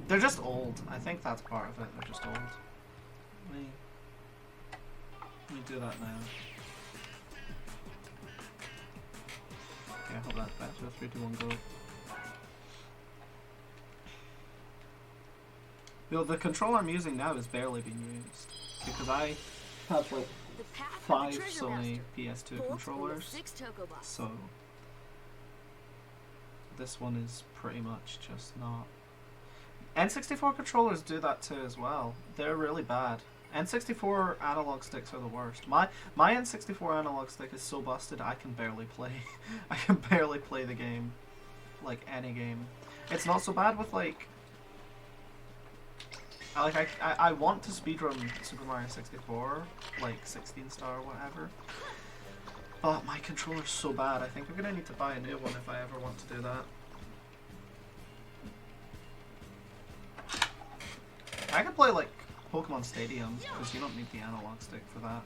They're just old. I think that's part of it. They're just old. Let me do that now. Okay, hold that back to a 3, 2, 1, go. Yo, the controller I'm using now is barely being used because I have like 5 Sony PS2 controllers, so this one is pretty much just not. N64 controllers do that too as well. They're really bad. N64 analog sticks are the worst. My N64 analog stick is so busted I can barely play. I can barely play the game, like any game. It's not so bad with like I want to speedrun Super Mario 64, like 16 star or whatever. But my controller's so bad. I think I'm gonna need to buy a new one if I ever want to do that. I could play like Pokemon Stadium, because you don't need the analog stick for that.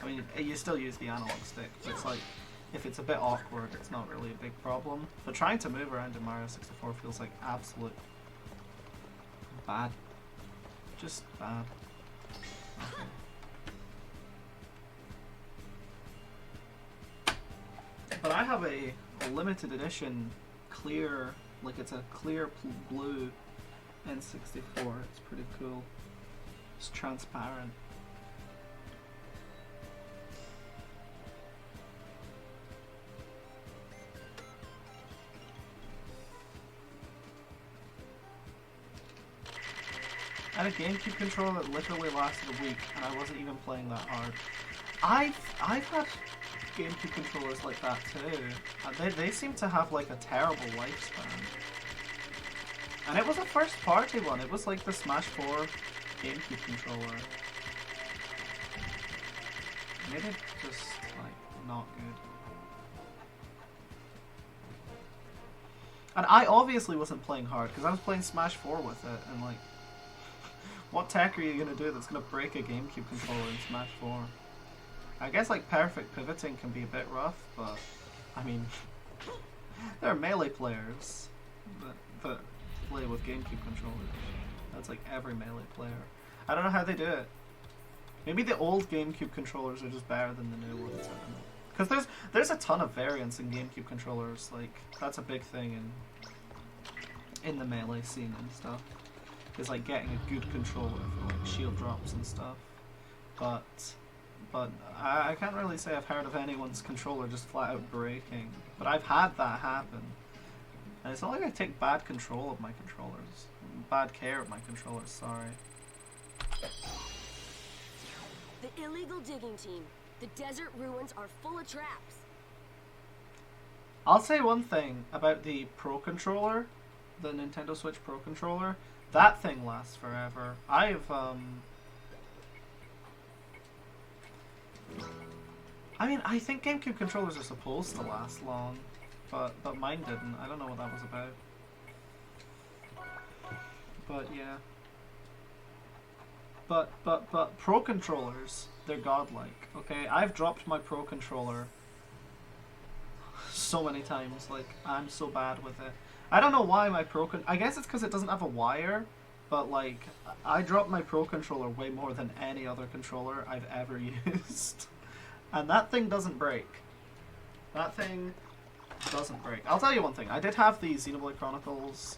I mean, you still use the analog stick, but it's like, if it's a bit awkward, it's not really a big problem. But trying to move around in Mario 64 feels like absolute bad. Just bad. Okay. But I have a limited edition clear, like it's a clear blue N64. It's pretty cool. It's transparent. I had a GameCube controller that literally lasted a week, and I wasn't even playing that hard. I've had GameCube controllers like that too. They seem to have like a terrible lifespan. And it was a first party one. It was like the Smash 4 GameCube controller. Made it just like not good. And I obviously wasn't playing hard because I was playing Smash 4 with it, and like, what tech are you gonna do that's gonna break a GameCube controller in Smash 4? I guess like perfect pivoting can be a bit rough, but I mean, there are melee players that play with GameCube controllers. That's like every melee player. I don't know how they do it. Maybe the old GameCube controllers are just better than the new ones. I don't know. Because there's a ton of variants in GameCube controllers. Like that's a big thing in the melee scene and stuff. Is like getting a good controller for like shield drops and stuff. But I can't really say I've heard of anyone's controller just flat out breaking. But I've had that happen. And it's not like I take bad control of my controllers. Bad care of my controllers, sorry. The illegal digging team. The desert ruins are full of traps. I'll say one thing about the Pro Controller, the Nintendo Switch Pro Controller. That thing lasts forever. I mean, I think GameCube controllers are supposed to last long, but mine didn't. I don't know what that was about. But yeah. But Pro Controllers, they're godlike, okay? I've dropped my Pro Controller so many times, like, I'm so bad with it. I don't know why my I guess it's because it doesn't have a wire, but like, I dropped my Pro Controller way more than any other controller I've ever used. And that thing doesn't break. That thing doesn't break. I'll tell you one thing, I did have the Xenoblade Chronicles,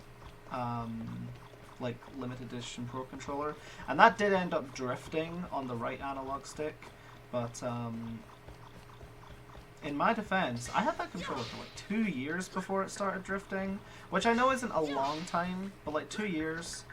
like, limited edition Pro Controller, and that did end up drifting on the right analog stick, but, in my defense, I had that controller for like 2 years before it started drifting, which I know isn't a long time, but like 2 years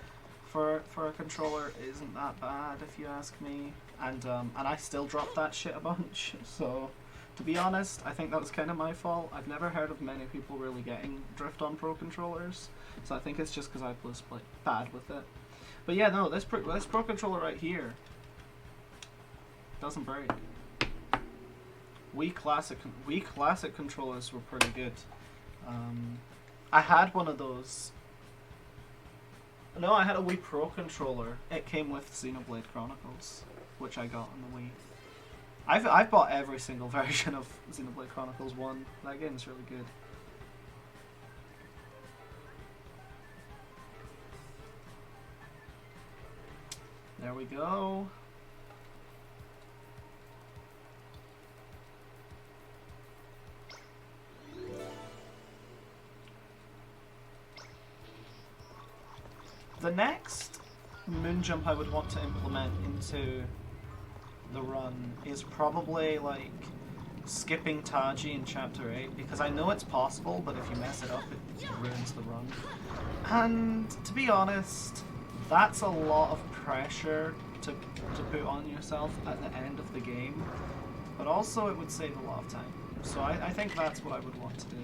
for a controller isn't that bad if you ask me. And I still dropped that shit a bunch. So to be honest, I think that was kind of my fault. I've never heard of many people really getting drift on Pro Controllers, so I think it's just because I was like bad with it. But yeah, no, this Pro Controller right here doesn't break. Wii Classic controllers were pretty good. I had one of those. No, I had a Wii Pro controller. It came with Xenoblade Chronicles, which I got on the Wii. I've bought every single version of Xenoblade Chronicles 1. That game's really good. we go. The next moon jump I would want to implement into the run is probably like skipping Taji in Chapter 8, because I know it's possible, but if you mess it up, it ruins the run. And to be honest, that's a lot of pressure to put on yourself at the end of the game, but also it would save a lot of time. So I think that's what I would want to do.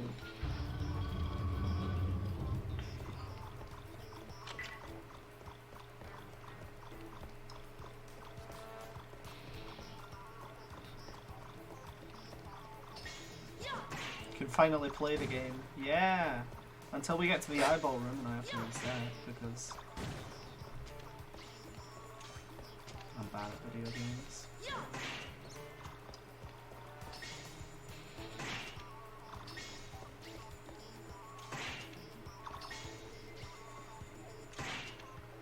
Can finally play the game. Yeah! Until we get to the eyeball room and I have to reset because I'm bad at video games.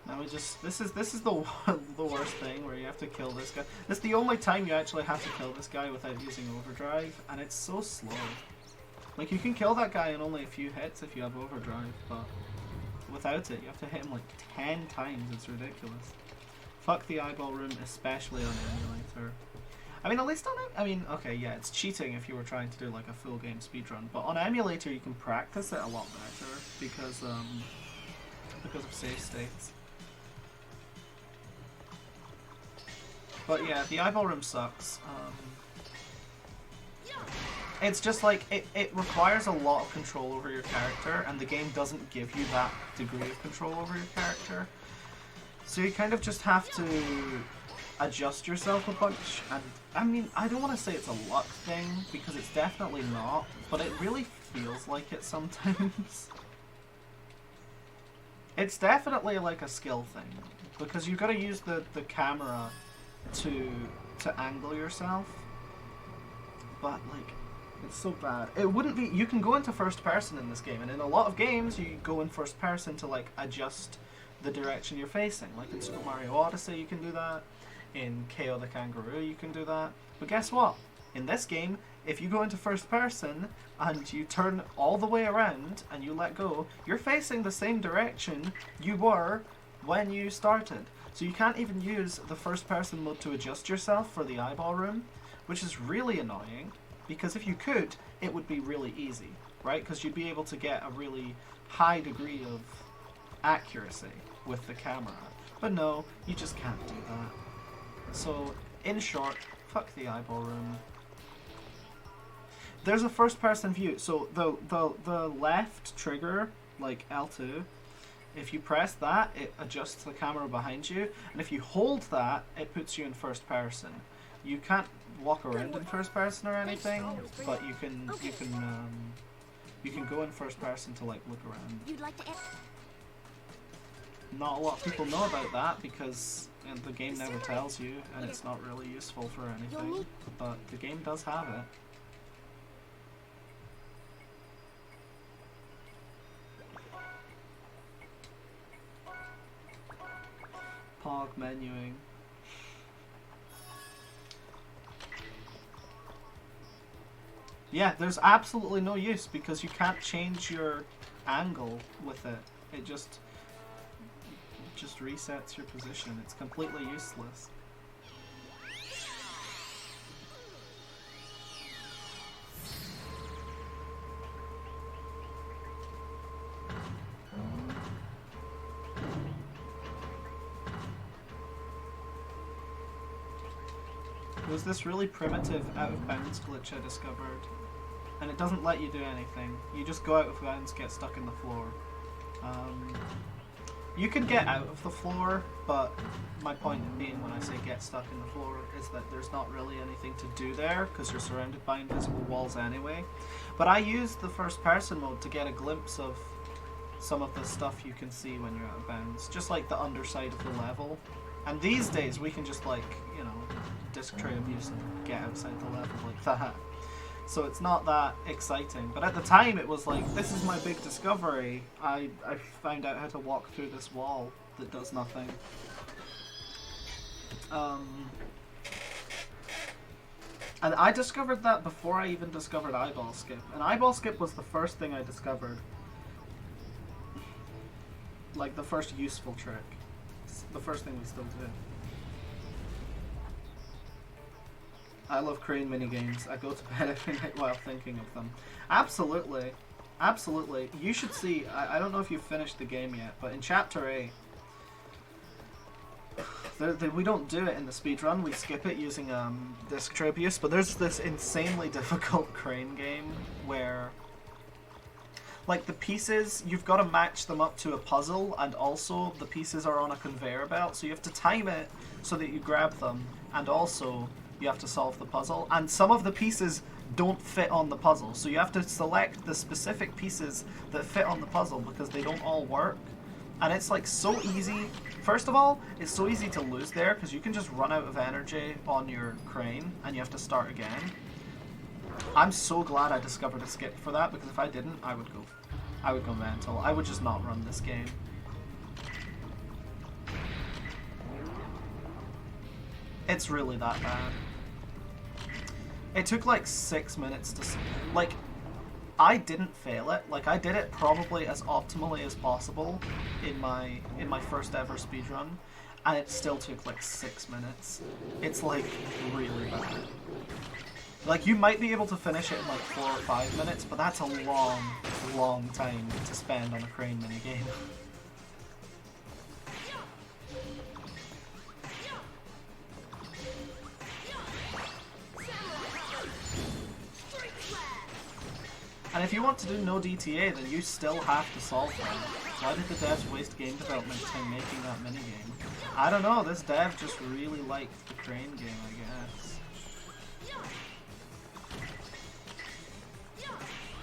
Now we just this is the worst thing where you have to kill this guy. This is the only time you actually have to kill this guy without using overdrive, and it's so slow. Like, you can kill that guy in only a few hits if you have overdrive, but without it, you have to hit him like 10 times. It's ridiculous. Fuck the eyeball room, especially on emulator. I mean, at least on it. I mean, okay, yeah, it's cheating if you were trying to do like a full game speedrun, but on emulator you can practice it a lot better because of save states. But yeah, the eyeball room sucks. It's just like, it requires a lot of control over your character, and the game doesn't give you that degree of control over your character. So you kind of just have to adjust yourself a bunch, and I mean, I don't want to say it's a luck thing, because it's definitely not, but it really feels like it sometimes. It's definitely like a skill thing, because you've got to use the camera to angle yourself, but like, it's so bad. It wouldn't be... You can go into first person in this game, and in a lot of games you go in first person to like adjust the direction you're facing. Like in Super Mario Odyssey you can do that, in KO the Kangaroo you can do that. But guess what? In this game, if you go into first person and you turn all the way around and you let go, you're facing the same direction you were when you started. So you can't even use the first person mode to adjust yourself for the eyeball room, which is really annoying. Because if you could, it would be really easy, right? Because you'd be able to get a really high degree of accuracy with the camera. But no, you just can't do that. So, in short, fuck the eyeball room. There's a first-person view. So the left trigger, like L2, if you press that, it adjusts the camera behind you, and if you hold that, it puts you in first person. You can't walk around in first person or anything, but you can go in first person to like look around. Not a lot of people know about that because the game never tells you, and it's not really useful for anything, but the game does have it. Pog menuing. Yeah, there's absolutely no use because you can't change your angle with it. It just resets your position. It's completely useless. It was this really primitive out-of-bounds glitch I discovered, and it doesn't let you do anything. You just go out of bounds, get stuck in the floor. You can get out of the floor, but my point being when I say get stuck in the floor is that there's not really anything to do there because you're surrounded by invisible walls anyway. But I used the first person mode to get a glimpse of some of the stuff you can see when you're out of bounds, just like the underside of the level. And these days we can just like, you know, disc tray abuse and get outside the level like that. So it's not that exciting. But at the time it was like, this is my big discovery. I found out how to walk through this wall that does nothing. And I discovered that before I even discovered eyeball skip. And eyeball skip was the first thing I discovered. Like, the first useful trick. It's the first thing we still do. I love crane minigames. I go to bed every night while thinking of them. Absolutely. Absolutely. You should see, I don't know if you've finished the game yet, but in Chapter 8, we don't do it in the speedrun, we skip it using disc tray abuse, but there's this insanely difficult crane game where, like, the pieces, you've got to match them up to a puzzle, and also the pieces are on a conveyor belt, so you have to time it so that you grab them, and also you have to solve the puzzle, and some of the pieces don't fit on the puzzle, so you have to select the specific pieces that fit on the puzzle because they don't all work. And it's like so easy. First of all, it's so easy to lose there because you can just run out of energy on your crane and you have to start again. I'm so glad I discovered a skip for that, because if I didn't, I would go mental. I would just not run this game. It's really that bad. It took like 6 minutes to... Like, I didn't fail it. Like, I did it probably as optimally as possible in my first ever speedrun, and it still took like 6 minutes. It's like really bad. Like, you might be able to finish it in like 4 or 5 minutes, but that's a long, long time to spend on a crane minigame. And if you want to do no DTA, then you still have to solve them. Why did the devs waste game development time making that minigame? I don't know, this dev just really liked the crane game, I guess.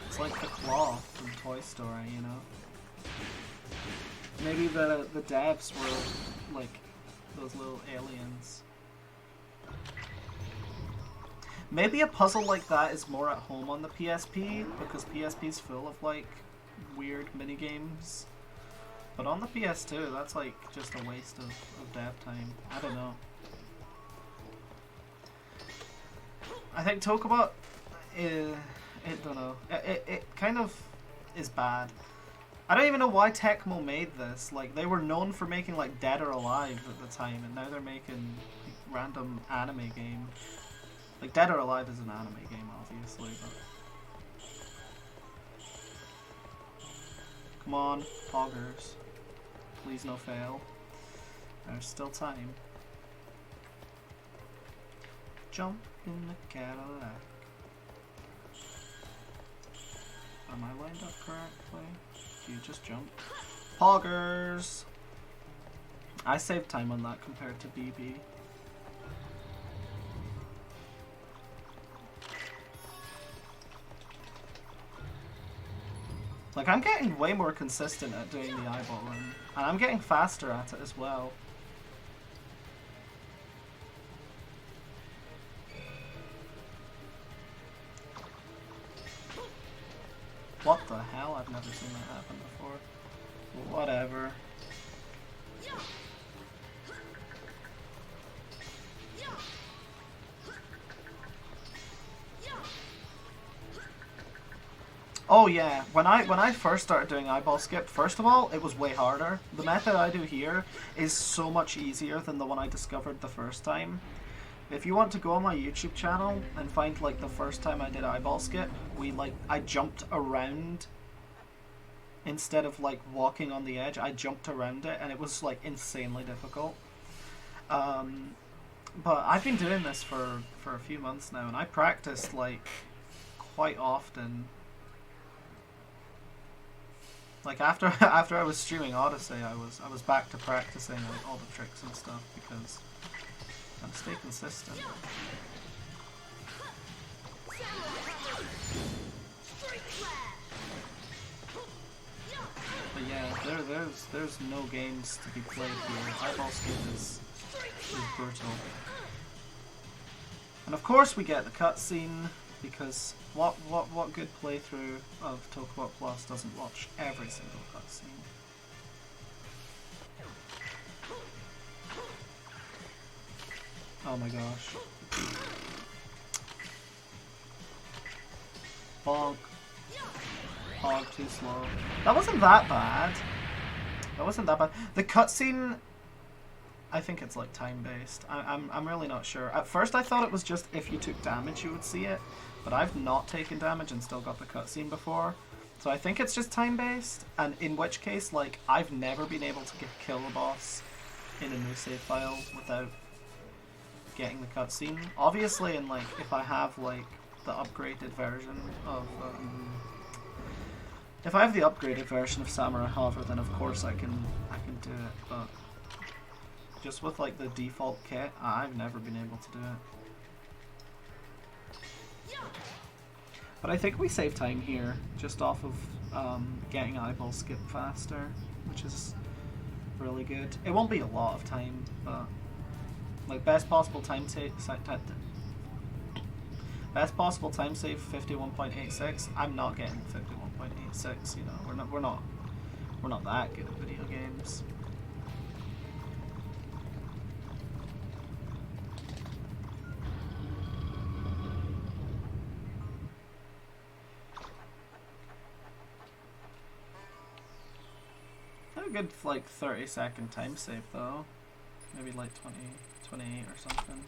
It's like the claw from Toy Story, you know? Maybe the devs were like those little aliens. Maybe a puzzle like that is more at home on the PSP, because PSP's full of, like, weird minigames. But on the PS2, that's, like, just a waste of dev time. I don't know. I think Tokobot, I don't know. It kind of is bad. I don't even know why Tecmo made this. Like, they were known for making, like, Dead or Alive at the time, and now they're making like, random anime games. Like, Dead or Alive is an anime game, obviously, but... Come on, poggers. Please no fail. There's still time. Jump in the Cadillac. Am I lined up correctly? Do you just jump? Poggers! I saved time on that compared to BB. Like, I'm getting way more consistent at doing the eyeball run, and I'm getting faster at it as well. What the hell? I've never seen that happen before. Whatever. Oh yeah, when I first started doing eyeball skip, first of all, it was way harder. The method I do here is so much easier than the one I discovered the first time. If you want to go on my YouTube channel and find like the first time I did eyeball skip, I jumped around instead of like walking on the edge. I jumped around it and it was like insanely difficult. But I've been doing this for a few months now, and I practiced like quite often. Like after I was streaming Odyssey, I was back to practicing like all the tricks and stuff because I gotta stay consistent. But yeah, there's no games to be played here. Eyeball skip is brutal. And of course we get the cutscene, because what good playthrough of Tokobot Plus doesn't watch every single cutscene? Oh my gosh. Bonk. Hog, too slow. That wasn't that bad. That wasn't that bad. The cutscene, I think it's like time-based. I'm really not sure. At first I thought it was just if you took damage you would see it, but I've not taken damage and still got the cutscene before. So I think it's just time-based, and in which case, like, I've never been able to kill a boss in a new save file without getting the cutscene. Obviously, in like, if I have like the upgraded version of if I have the upgraded version of Samurai Hover, then of course I can do it, but just with like the default kit, I've never been able to do it. But I think we save time here, just off of getting eyeball skip faster, which is really good. It won't be a lot of time, but like best possible time save 51.86. I'm not getting 51.86. You know, we're not that good at video games. A good like 30-second time save though, maybe like 28 or something.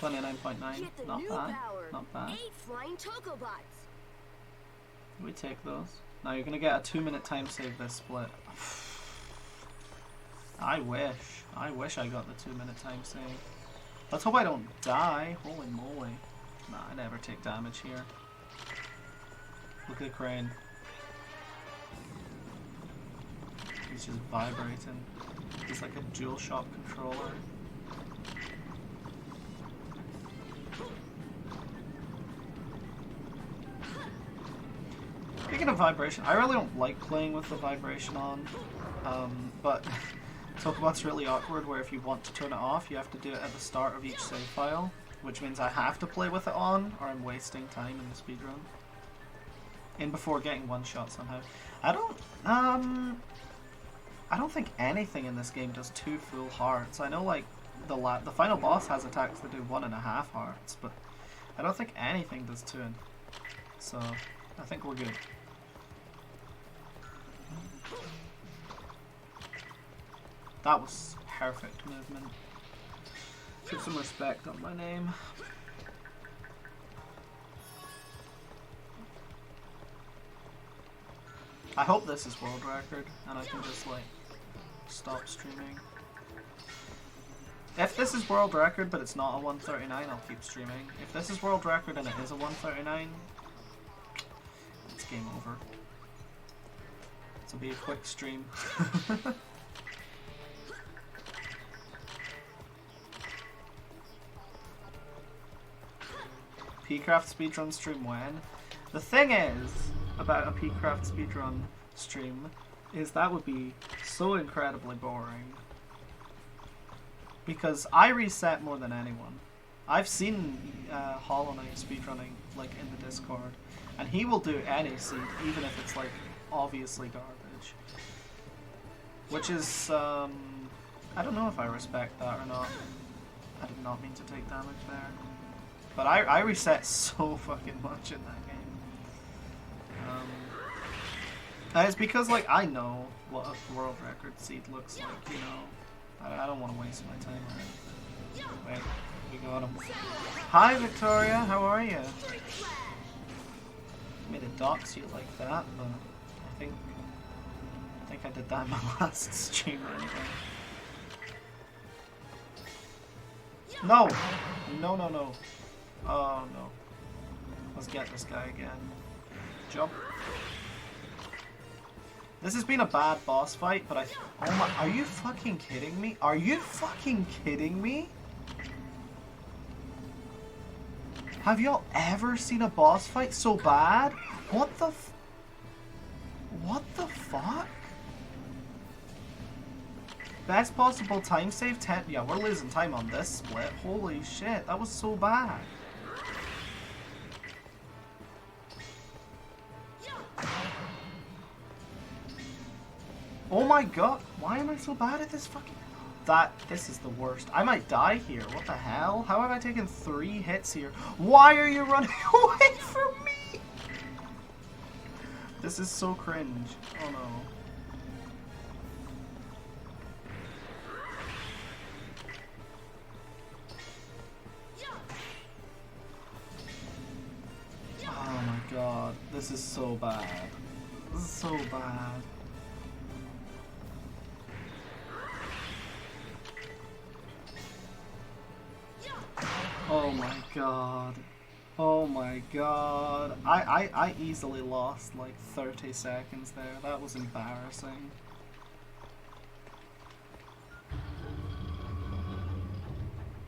29.9. Not bad. Not bad. 8 flying Tokobots. We take those. Now you're gonna get a 2-minute time save this split. I wish I got the 2-minute time save. Let's hope I don't die. Holy moly. Nah, I never take damage here. Look at the crane. He's just vibrating. He's like a DualShock controller. Speaking of vibration, I really don't like playing with the vibration on, but Tokobot's really awkward where if you want to turn it off, you have to do it at the start of each save file, which means I have to play with it on, or I'm wasting time in the speedrun. In before getting one shot somehow. I don't think anything in this game does 2 full hearts. I know like the final boss has attacks that do 1.5 hearts, but I don't think anything does 2. So I think we're good. That was perfect movement. Put some respect on my name. I hope this is world record and I can just like stop streaming. If this is world record but it's not a 139, I'll keep streaming. If this is world record and it is a 139, it's game over. This will be a quick stream. Pcraft speedrun stream when? The thing is about a Pcraft speedrun stream is that would be so incredibly boring. Because I reset more than anyone. I've seen Hollow Knight speedrunning like in the Discord, and he will do any seed, even if it's like obviously garbage. Which is, I don't know if I respect that or not. I did not mean to take damage there. But I reset so fucking much in that game. And it's because like I know what a world record seed looks like, you know. I don't want to waste my time or anything. Wait, we got him. Hi Victoria, how are you? I made a dox you like that, but I think I did that in my last stream or anything. No! No, no, no. Oh no. Let's get this guy again. Jump. This has been a bad boss fight, but oh my, are you fucking kidding me? Are you fucking kidding me? Have y'all ever seen a boss fight so bad? What the fuck? Best possible time save 10. Yeah, we're losing time on this split. Holy shit, that was so bad. Oh my god, why am I so bad at this fucking... This is the worst. I might die here. What the hell? How have I taken 3 hits here? Why are you running away from me? This is so cringe. Oh no. Oh my god. This is so bad. This is so bad. Oh my god. Oh my god. I easily lost like 30 seconds there. That was embarrassing.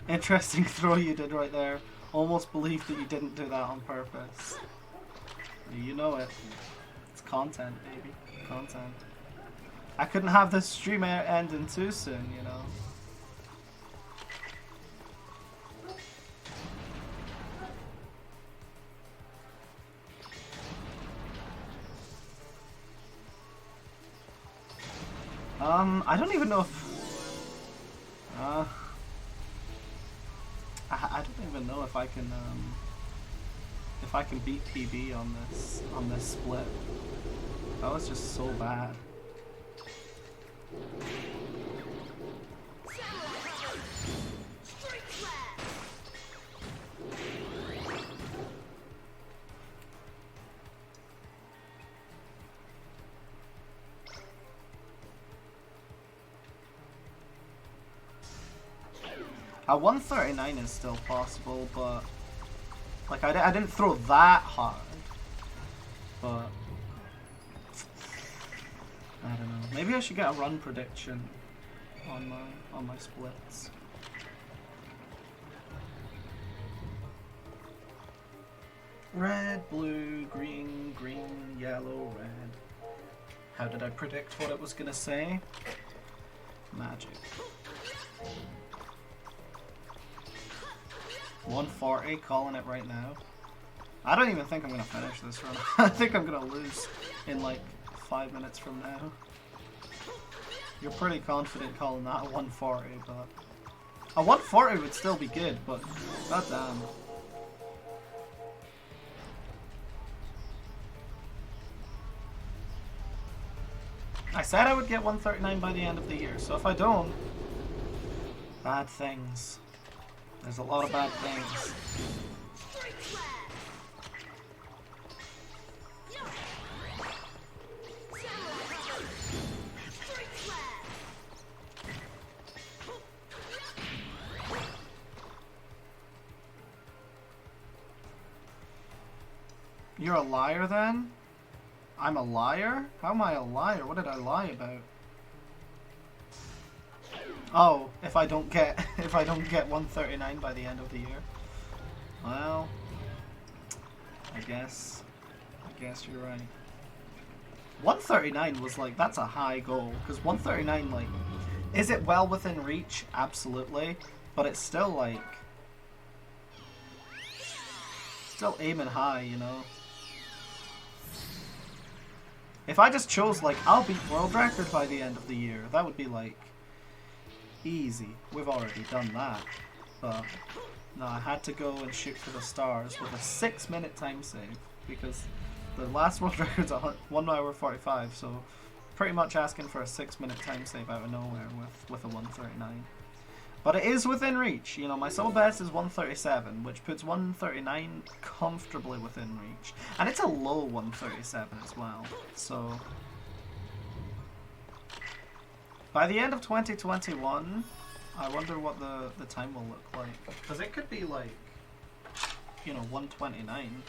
Interesting throw you did right there. Almost believed that you didn't do that on purpose. You know it. It's content, baby. Content. I couldn't have this stream ending too soon, you know. I don't even know if I don't even know if I can beat PB on this split. That was just so bad. A 139 is still possible, but like I didn't throw that hard. But I don't know. Maybe I should get a run prediction on my splits. Red, blue, green, green, yellow, red. How did I predict what it was gonna say? Magic. 140, calling it right now. I don't even think I'm gonna finish this run. I think I'm gonna lose in like 5 minutes from now. You're pretty confident calling that a 140, but a 140 would still be good, but goddamn. I said I would get 139 by the end of the year, so if I don't, bad things. There's a lot of bad things. You're a liar then? I'm a liar? How am I a liar? What did I lie about? Oh, if I don't get 139 by the end of the year. Well, I guess you're right. 139 was like, that's a high goal, because 139, like, is it well within reach? Absolutely, but it's still like, still aiming high, you know. If I just chose like, I'll beat world record by the end of the year, that would be like easy. We've already done that. But no, I had to go and shoot for the stars with a 6-minute time save because the last world record's 1 hour 45, so pretty much asking for a 6-minute time save out of nowhere with a 139. But it is within reach. You know, my sole best is 137, which puts 139 comfortably within reach. And it's a low 137 as well. So by the end of 2021, I wonder what the time will look like. Because it could be like, you know, 129.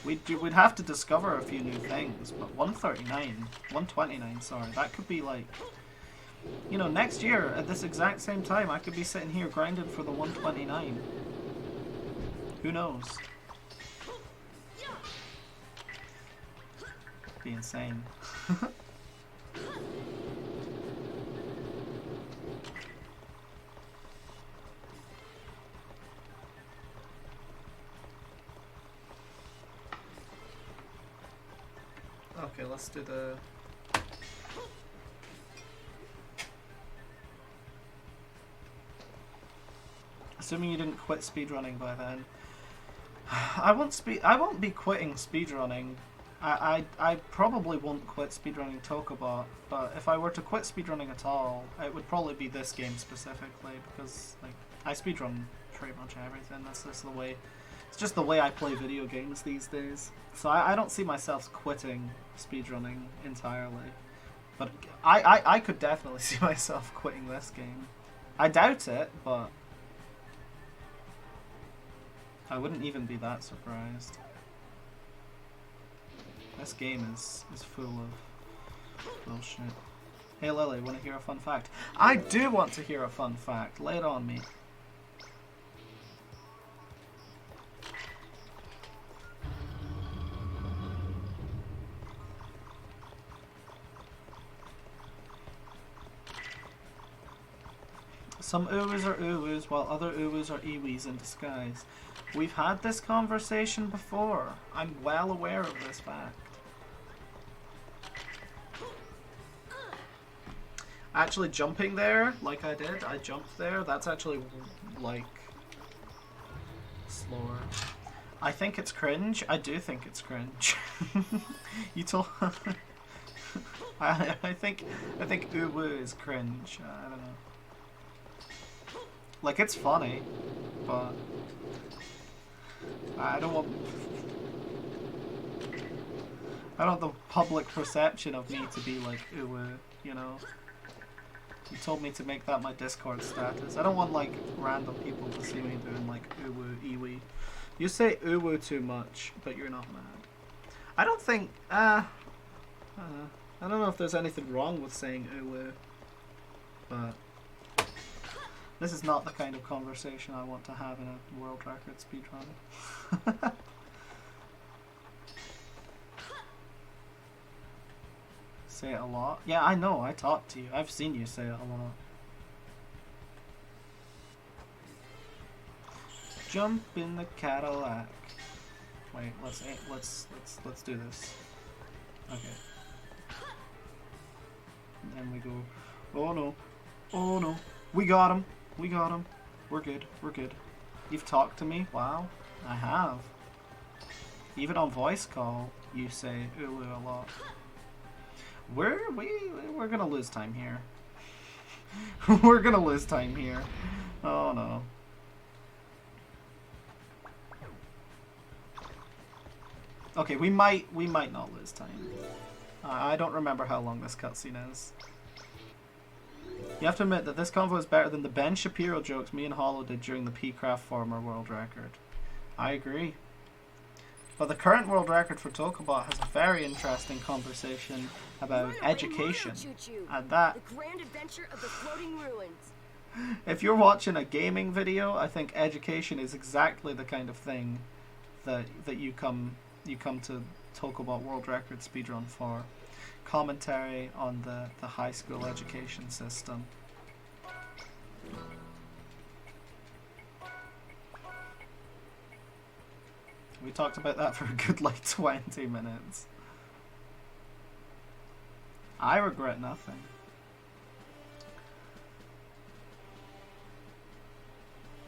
We'd have to discover a few new things, but 129, sorry, that could be like, you know, next year at this exact same time, I could be sitting here grinding for the 129. Who knows? Be insane. Okay, let's do the... Assuming you didn't quit speedrunning by then. I won't be quitting speedrunning. I probably won't quit speedrunning Tokobot, but if I were to quit speedrunning at all, it would probably be this game specifically, because like I speedrun pretty much everything. That's just the way. It's just the way I play video games these days. So I don't see myself quitting speedrunning entirely. But I could definitely see myself quitting this game. I doubt it, but I wouldn't even be that surprised. This game is full of bullshit. Hey Lily, want to hear a fun fact? I do want to hear a fun fact. Lay it on me. Some uwus are uwus, while other uwus are iwis in disguise. We've had this conversation before. I'm well aware of this fact. Actually jumping there, like I did, I jumped there, that's actually, like, slower. I think it's cringe. I do think it's cringe. You told... I think uwu is cringe. I don't know. Like, it's funny, but I don't want the public perception of me to be like uwu, you know? You told me to make that my Discord status. I don't want like random people to see me doing like uwu, iwi. You say uwu too much, but you're not mad. I don't think, I don't know if there's anything wrong with saying uwu, but this is not the kind of conversation I want to have in a world record speedrun. Say it a lot? Yeah, I know, I talk to you. I've seen you say it a lot. Jump in the Cadillac. Wait, let's do this. Okay. And then we go, oh no, oh no. We got him. We got him. We're good. We're good. You've talked to me? Wow. I have. Even on voice call, you say ulu a lot. We're gonna lose time here. We're gonna lose time here. Oh no. Okay, we might not lose time. I don't remember how long this cutscene is. You have to admit that this convo is better than the Ben Shapiro jokes me and Hollow did during the P-Craft former world record. I agree. But the current world record for Tokobot has a very interesting conversation about education. And that... The grand adventure of the floating ruins. If you're watching a gaming video, I think education is exactly the kind of thing that you come to Tokobot World Record Speedrun for. Commentary on the high school education system. We talked about that for a good like 20 minutes. I regret nothing.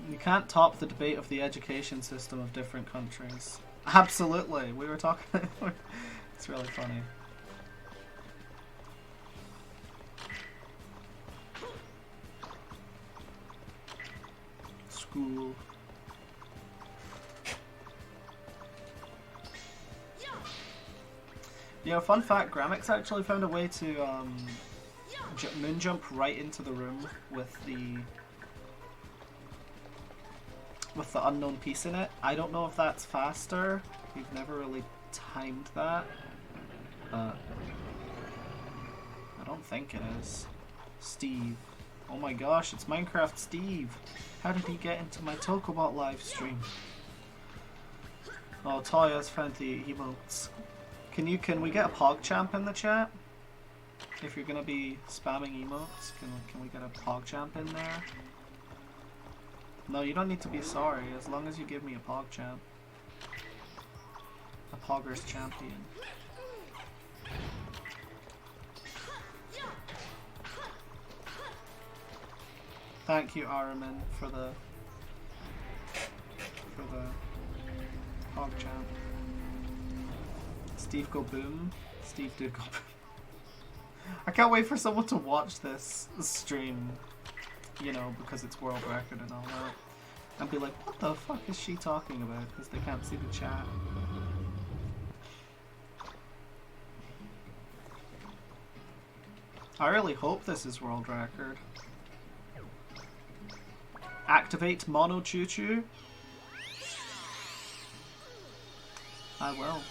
You can't top the debate of the education system of different countries. Absolutely, we were talking. It's really funny. School. Yeah, fun fact, Gramix actually found a way to moon jump right into the room with the unknown piece in it. I don't know if that's faster. We've never really timed that. But I don't think it is. Steve. Oh my gosh, it's Minecraft Steve. How did he get into my Tokobot live stream? Oh, Toya's found the emotes. Can we get a PogChamp in the chat? If you're gonna be spamming emotes, can we get a PogChamp in there? No, you don't need to be sorry, as long as you give me a PogChamp. A Poggers champion. Thank you, Aramin, for the Steve go boom. Steve did go boom. I can't wait for someone to watch this stream, you know, because it's world record and all that, and be like, what the fuck is she talking about? Because they can't see the chat. I really hope this is world record. Activate Mono Choo Choo. I will.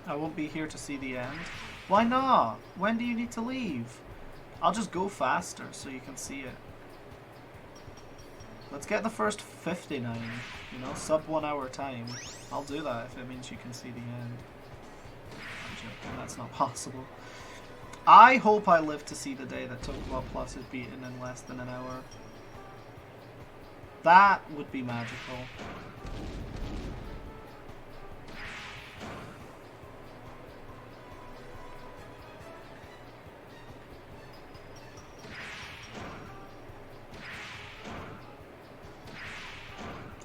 I won't be here to see the end. Why not? When do you need to leave? I'll just go faster so you can see it. Let's get the first 59, you know, sub 1 hour time. I'll do that if it means you can see the end. I'm joking, that's not possible. I hope I live to see the day that Tokobot Plus is beaten in less than an hour. That would be magical.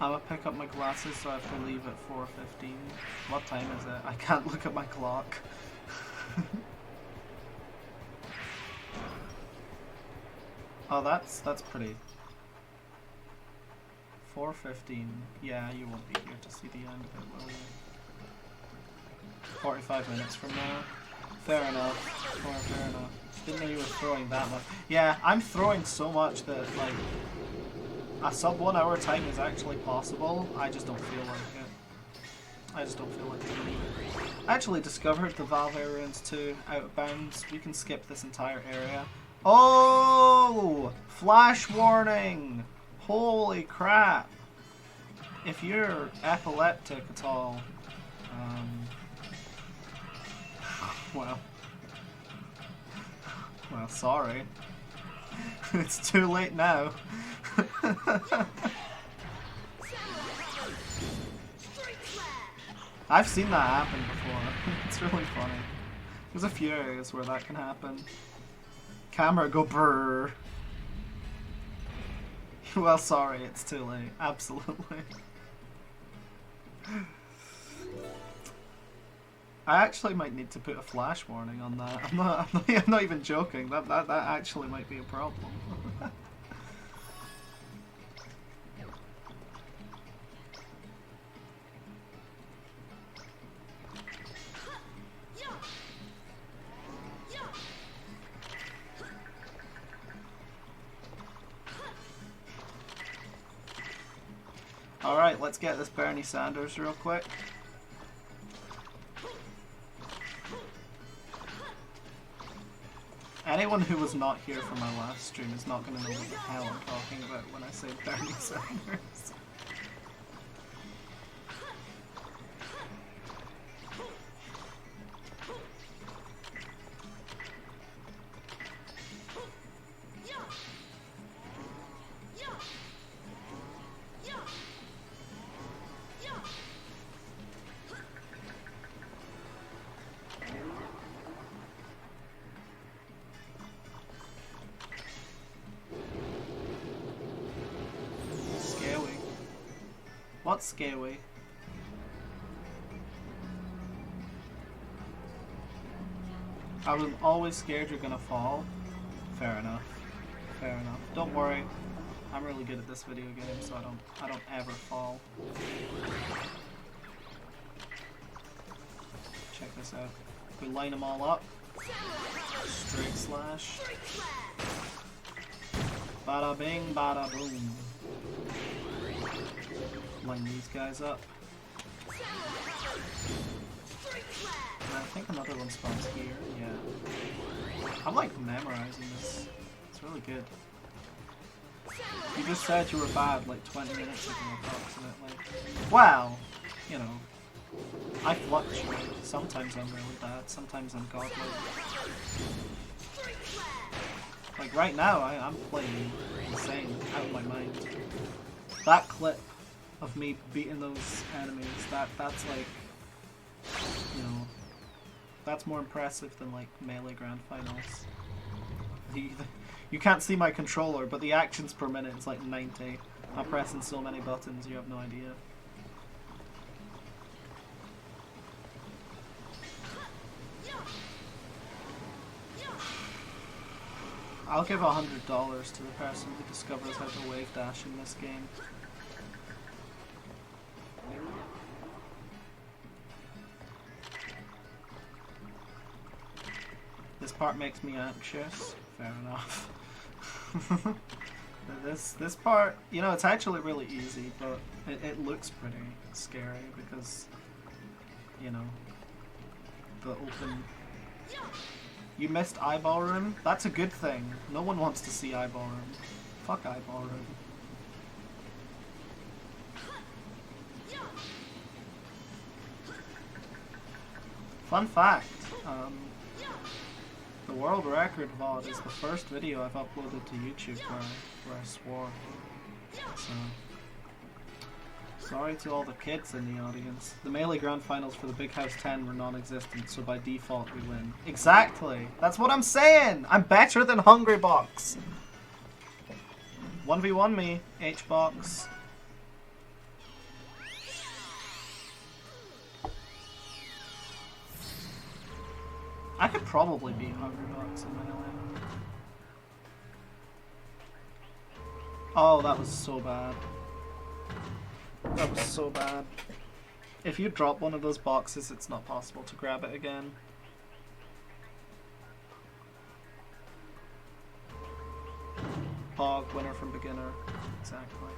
I'm gonna pick up my glasses, so I have to leave at 4:15. What time is it? I can't look at my clock. Oh, that's pretty. 4:15. Yeah, you won't be here to see the end of it, will you? 45 minutes from now. Fair enough. Fair enough. Didn't know you were throwing that much. Yeah, I'm throwing so much that, like, a sub 1 hour time is actually possible. I just don't feel like it. I just don't feel like it. I actually discovered the Valve Ruins 2 out of bounds. We can skip this entire area. Oh! Flash warning! Holy crap! If you're epileptic at all, well, sorry. It's too late now. I've seen that happen before. It's really funny. There's a few areas where that can happen. Camera go brrr. Well, sorry, it's too late. Absolutely. I actually might need to put a flash warning on that. I'm not even joking. That actually might be a problem. Alright, let's get this Bernie Sanders real quick. Anyone who was not here for my last stream is not going to know what the hell I'm talking about when I say Bernie Sanders. What's scary? I was always scared you're gonna fall. Fair enough. Fair enough. Don't worry. I'm really good at this video game, so I don't ever fall. Check this out. We line them all up. Straight slash. Bada bing, bada boom. Line these guys up. And I think another one spawns here. Yeah. I'm like memorizing this. It's really good. You just said you were bad like 20 minutes ago, approximately. Well, you know, I fluctuate. Sometimes I'm really bad, sometimes I'm godlike. Like right now, I'm playing insane, out of my mind. That clip of me beating those enemies, that's like, you know, that's more impressive than like Melee Grand Finals. You can't see my controller, but the actions per minute is like 90. I'm pressing so many buttons, you have no idea. I'll give $100 to the person who discovers how to wave dash in this game. This part makes me anxious. Fair enough. This part, you know, it's actually really easy, but it looks pretty scary because, you know, the open... You missed eyeball room? That's a good thing. No one wants to see eyeball room. Fuck eyeball room. Fun fact, the world record VOD is the first video I've uploaded to YouTube where I swore. So, sorry to all the kids in the audience. The Melee Grand Finals for the Big House 10 were non-existent, so by default we win. Exactly! That's what I'm saying! I'm better than Hungrybox! 1v1 me, H-Box. I could probably beat Hungrybox in Melee. Oh, that was so bad. That was so bad. If you drop one of those boxes, it's not possible to grab it again. Pog, winner from beginner. Exactly.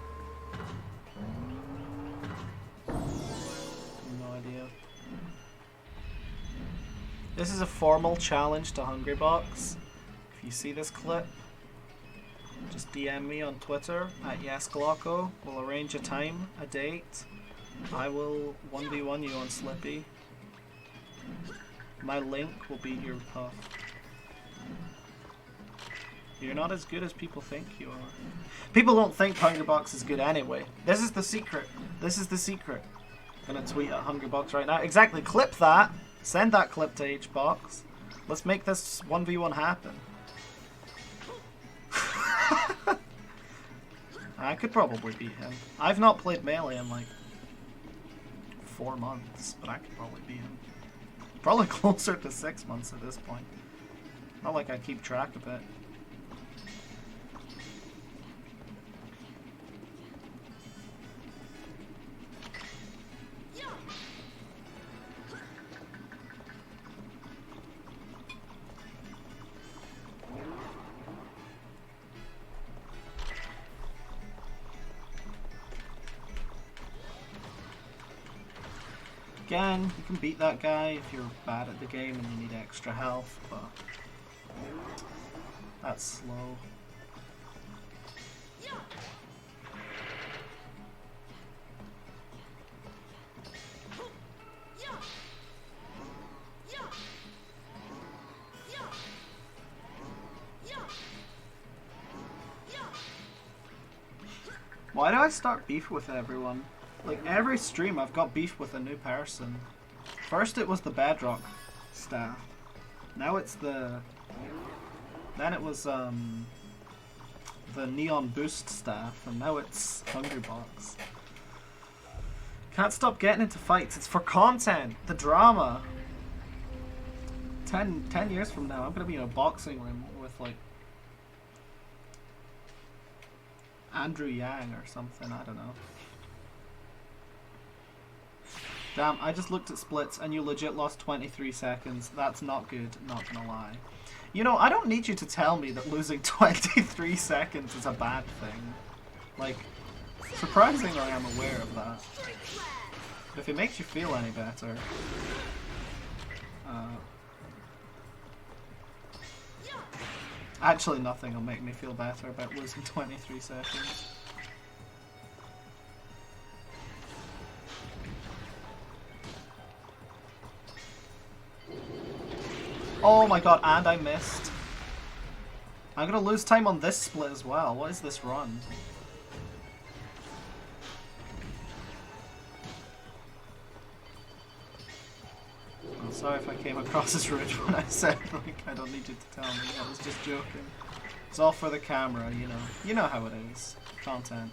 No idea. This is a formal challenge to Hungrybox. If you see this clip, just DM me on Twitter at YesGlocko. We'll arrange a time, a date. I will 1v1 you on Slippy. My link will beat your puff. You're not as good as people think you are. People don't think Hungrybox is good anyway. This is the secret. This is the secret. I'm gonna tweet at Hungrybox right now. Exactly, clip that. Send that clip to HBox. Let's make this 1v1 happen. I could probably beat him. I've not played Melee in like 4 months, but I could probably beat him. Probably closer to 6 months at this point. Not like I keep track of it. Again, you can beat that guy if you're bad at the game and you need extra health, but that's slow. Why do I start beef with everyone? Like, every stream I've got beef with a new person. First it was the Bedrock staff. Now it's the... Then it was, the Neon Boost staff. And now it's Hungrybox. Can't stop getting into fights. It's for content. The drama. 10 years from now, I'm gonna be in a boxing room with, like, Andrew Yang or something. I don't know. Damn, I just looked at splits and you legit lost 23 seconds. That's not good, not gonna lie. You know, I don't need you to tell me that losing 23 seconds is a bad thing. Like, surprisingly I'm aware of that. But if it makes you feel any better... actually nothing will make me feel better about losing 23 seconds. Oh my god, and I missed. I'm gonna lose time on this split as well. What is this run? I'm sorry if I came across as rude when I said, like, I don't need you to tell me. I was just joking. It's all for the camera, you know. You know how it is. Content.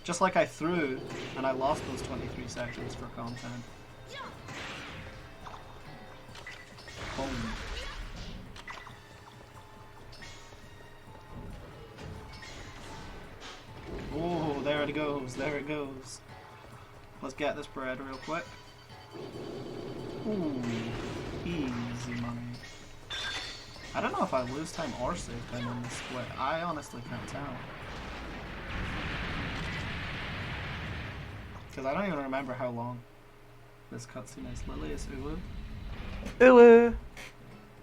Just like I threw, and I lost those 23 seconds for content. Boom. Oh, there it goes, there it goes. Let's get this bread real quick. Ooh, easy money. I don't know if I lose time or save time on this split. I honestly can't tell. Because I don't even remember how long this cutscene is. Lily is Uwu. Uwu!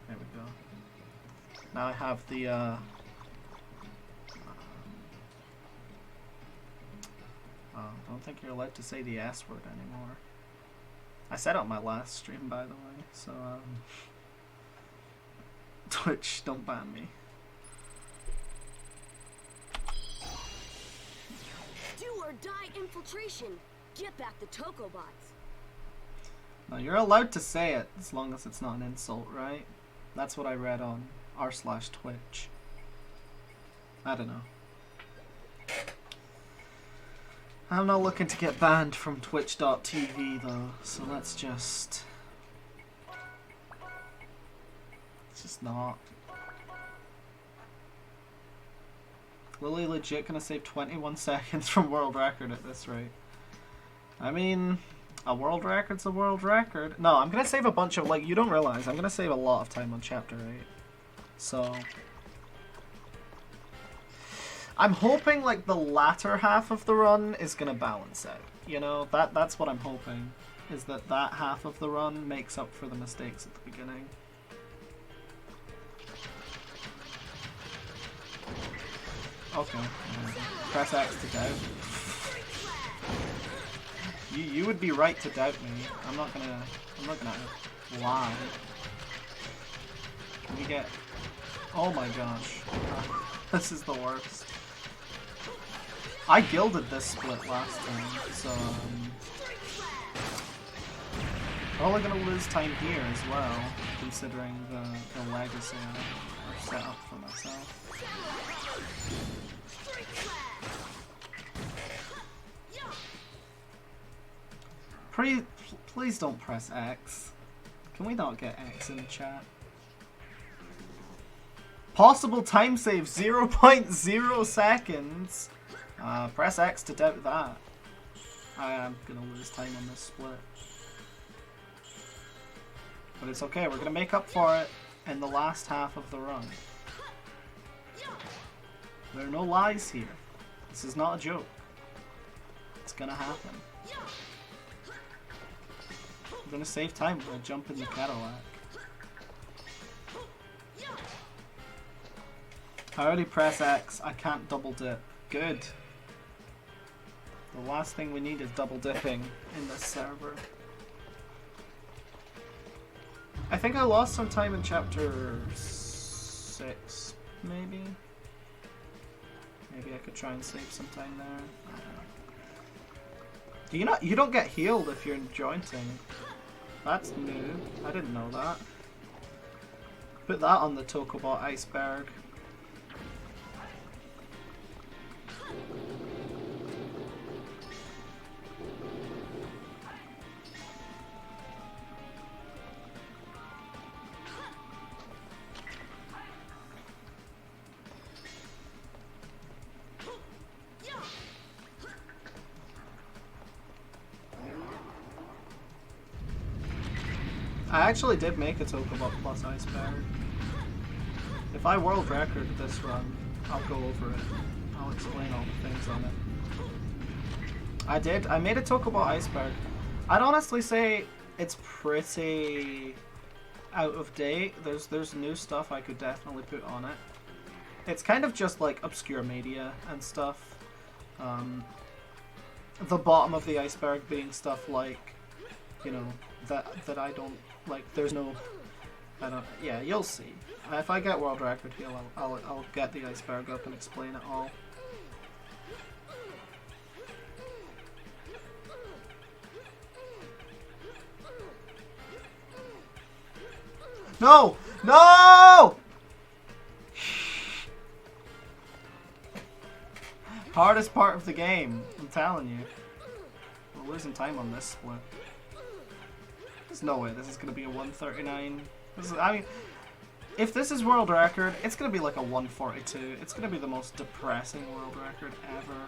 There we go. Now I have the, don't think you're allowed to say the S word anymore. I said it on my last stream, by the way, so, Twitch, don't ban me. Do or die infiltration. Get back the Tokobots. Now, you're allowed to say it, as long as it's not an insult, right? That's what I read on r/Twitch. I don't know. I'm not looking to get banned from Twitch.tv though, so let's just... It's just not. Lily legit gonna save 21 seconds from world record at this rate. I mean, a world record's a world record. No, I'm gonna save a bunch of, like, you don't realize, I'm gonna save a lot of time on Chapter 8. So... I'm hoping, like, the latter half of the run is gonna balance out. You know, that's what I'm hoping. Is that half of the run makes up for the mistakes at the beginning. Okay. Press X to doubt. You would be right to doubt me. I'm not gonna lie. Can we get... Oh my gosh. This is the worst. I gilded this split last time, so probably gonna lose time here as well, considering the legacy I've set up for myself. Please don't press X. Can we not get X in the chat? Possible time save 0.0 seconds. Press X to doubt that. I am gonna lose time on this split. But it's okay, we're gonna make up for it in the last half of the run. There are no lies here. This is not a joke. It's gonna happen. I'm gonna save time by jumping the Cadillac. I already press X, I can't double dip. Good. The last thing we need is double dipping in this server. I think I lost some time in Chapter 6, maybe? Maybe I could try and save some time there. I don't know. You don't get healed if you're jointing. That's new. I didn't know that. Put that on the Tokobot iceberg. I actually did make a Tokobot plus iceberg. If I world record this run, I'll go over it. I'll explain all the things on it. I did. I made a Tokobot iceberg. I'd honestly say it's pretty out of date. There's new stuff I could definitely put on it. It's kind of just like obscure media and stuff. The bottom of the iceberg being stuff like, you know, that I don't like. There's no, I don't. Yeah, you'll see. If I get world record here, I'll get the iceberg up and explain it all. No! No! Hardest part of the game, I'm telling you. We're losing time on this split. There's no way this is going to be a 139. I mean, if this is world record, it's going to be like a 142. It's going to be the most depressing world record ever.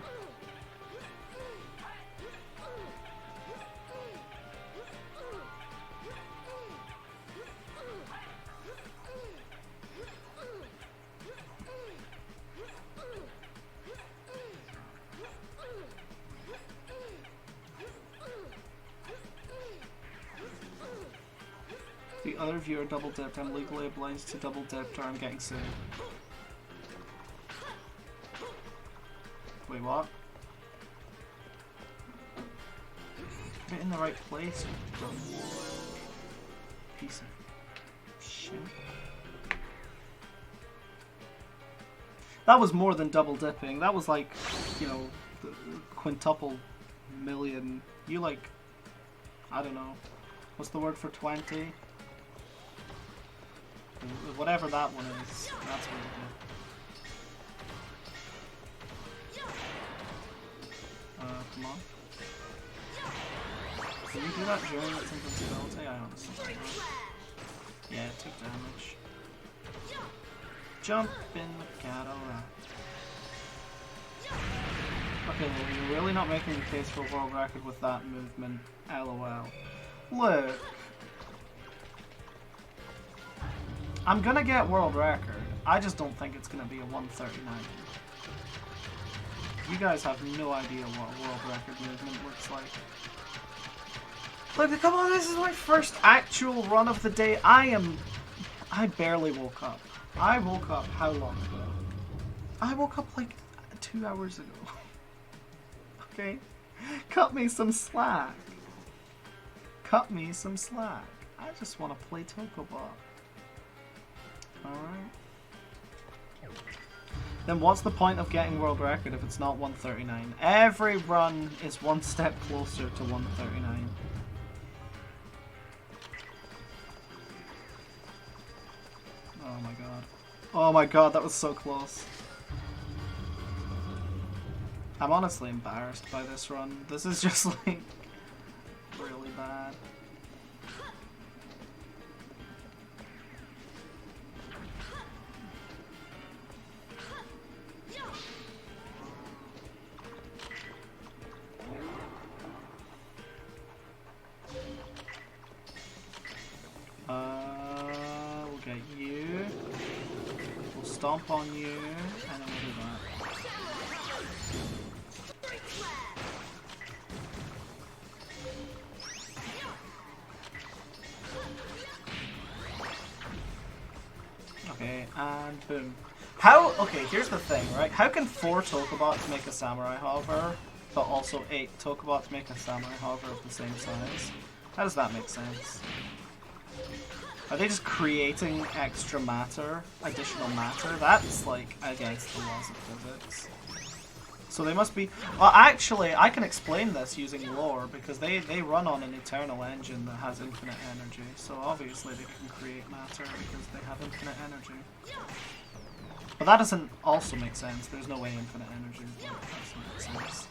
The other viewer double dipped. I'm legally obliged to double dip or I'm getting sued. Wait, what? Get in the right place. Piece of shit. That was more than double dipping. That was like, you know, the quintuple million. You like, I don't know. What's the word for 20? Whatever that one is, that's what you do. Come on. Can you do that during its invincibility? I honestly don't know. Yeah, it took damage. Jump in the Cadillac. Okay, well, you're really not making the case for a world record with that movement. LOL. Look. I'm gonna get world record. I just don't think it's gonna be a 139. You guys have no idea what a world record movement looks like. Look, come on, this is my first actual run of the day. I barely woke up. I woke up how long ago? I woke up like 2 hours ago. Okay? Cut me some slack. Cut me some slack. I just want to play Tokobot. Alright. Then what's the point of getting world record if it's not 139? Every run is one step closer to 139. Oh my god. Oh my god, that was so close. I'm honestly embarrassed by this run. This is just like really bad. We'll get you. We'll stomp on you, and then we'll do that. Okay, and boom. How? Okay, here's the thing, right? How can 4 Tokobots make a samurai hover, but also 8 Tokobots make a samurai hover of the same size? How does that make sense? Are they just creating extra matter, additional matter? That's like against the laws of physics. So they must be... Well, actually, I can explain this using lore, because they run on an eternal engine that has infinite energy. So obviously they can create matter because they have infinite energy. But that doesn't also make sense. There's no way infinite energy doesn't make sense.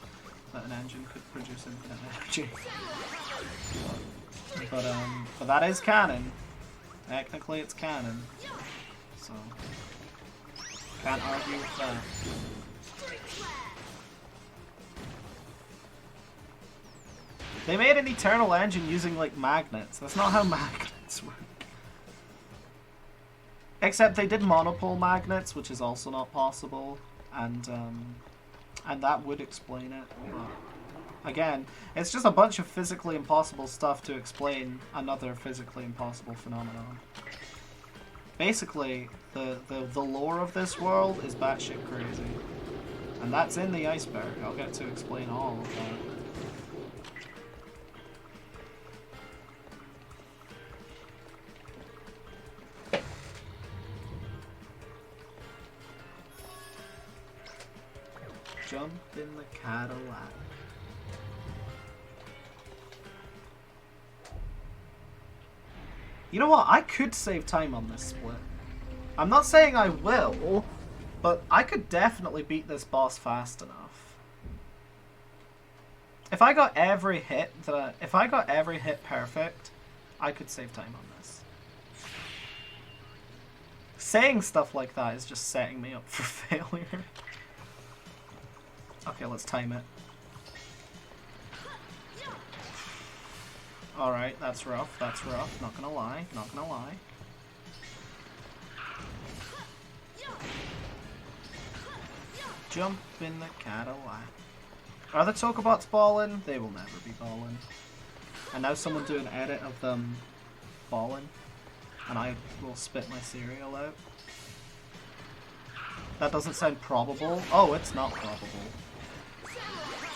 That an engine could produce infinite energy. But that is canon. Technically it's canon. So can't argue with that. They made an eternal engine using like magnets. That's not how magnets work. Except they did monopole magnets, which is also not possible, and that would explain it. But again, it's just a bunch of physically impossible stuff to explain another physically impossible phenomenon. Basically, the lore of this world is batshit crazy, and that's in the iceberg. I'll get to explain all of that. Jump in the Cadillac. You know what? I could save time on this split. I'm not saying I will, But I could definitely beat this boss fast enough. If I got every hit perfect, I could save time on this. Saying stuff like that is just setting me up for failure. Okay, let's time it. Alright, that's rough, not gonna lie, not gonna lie. Jump in the Cadillac. Are the Tokobots balling? They will never be balling. And now someone do an edit of them balling, and I will spit my cereal out. That doesn't sound probable. Oh, it's not probable.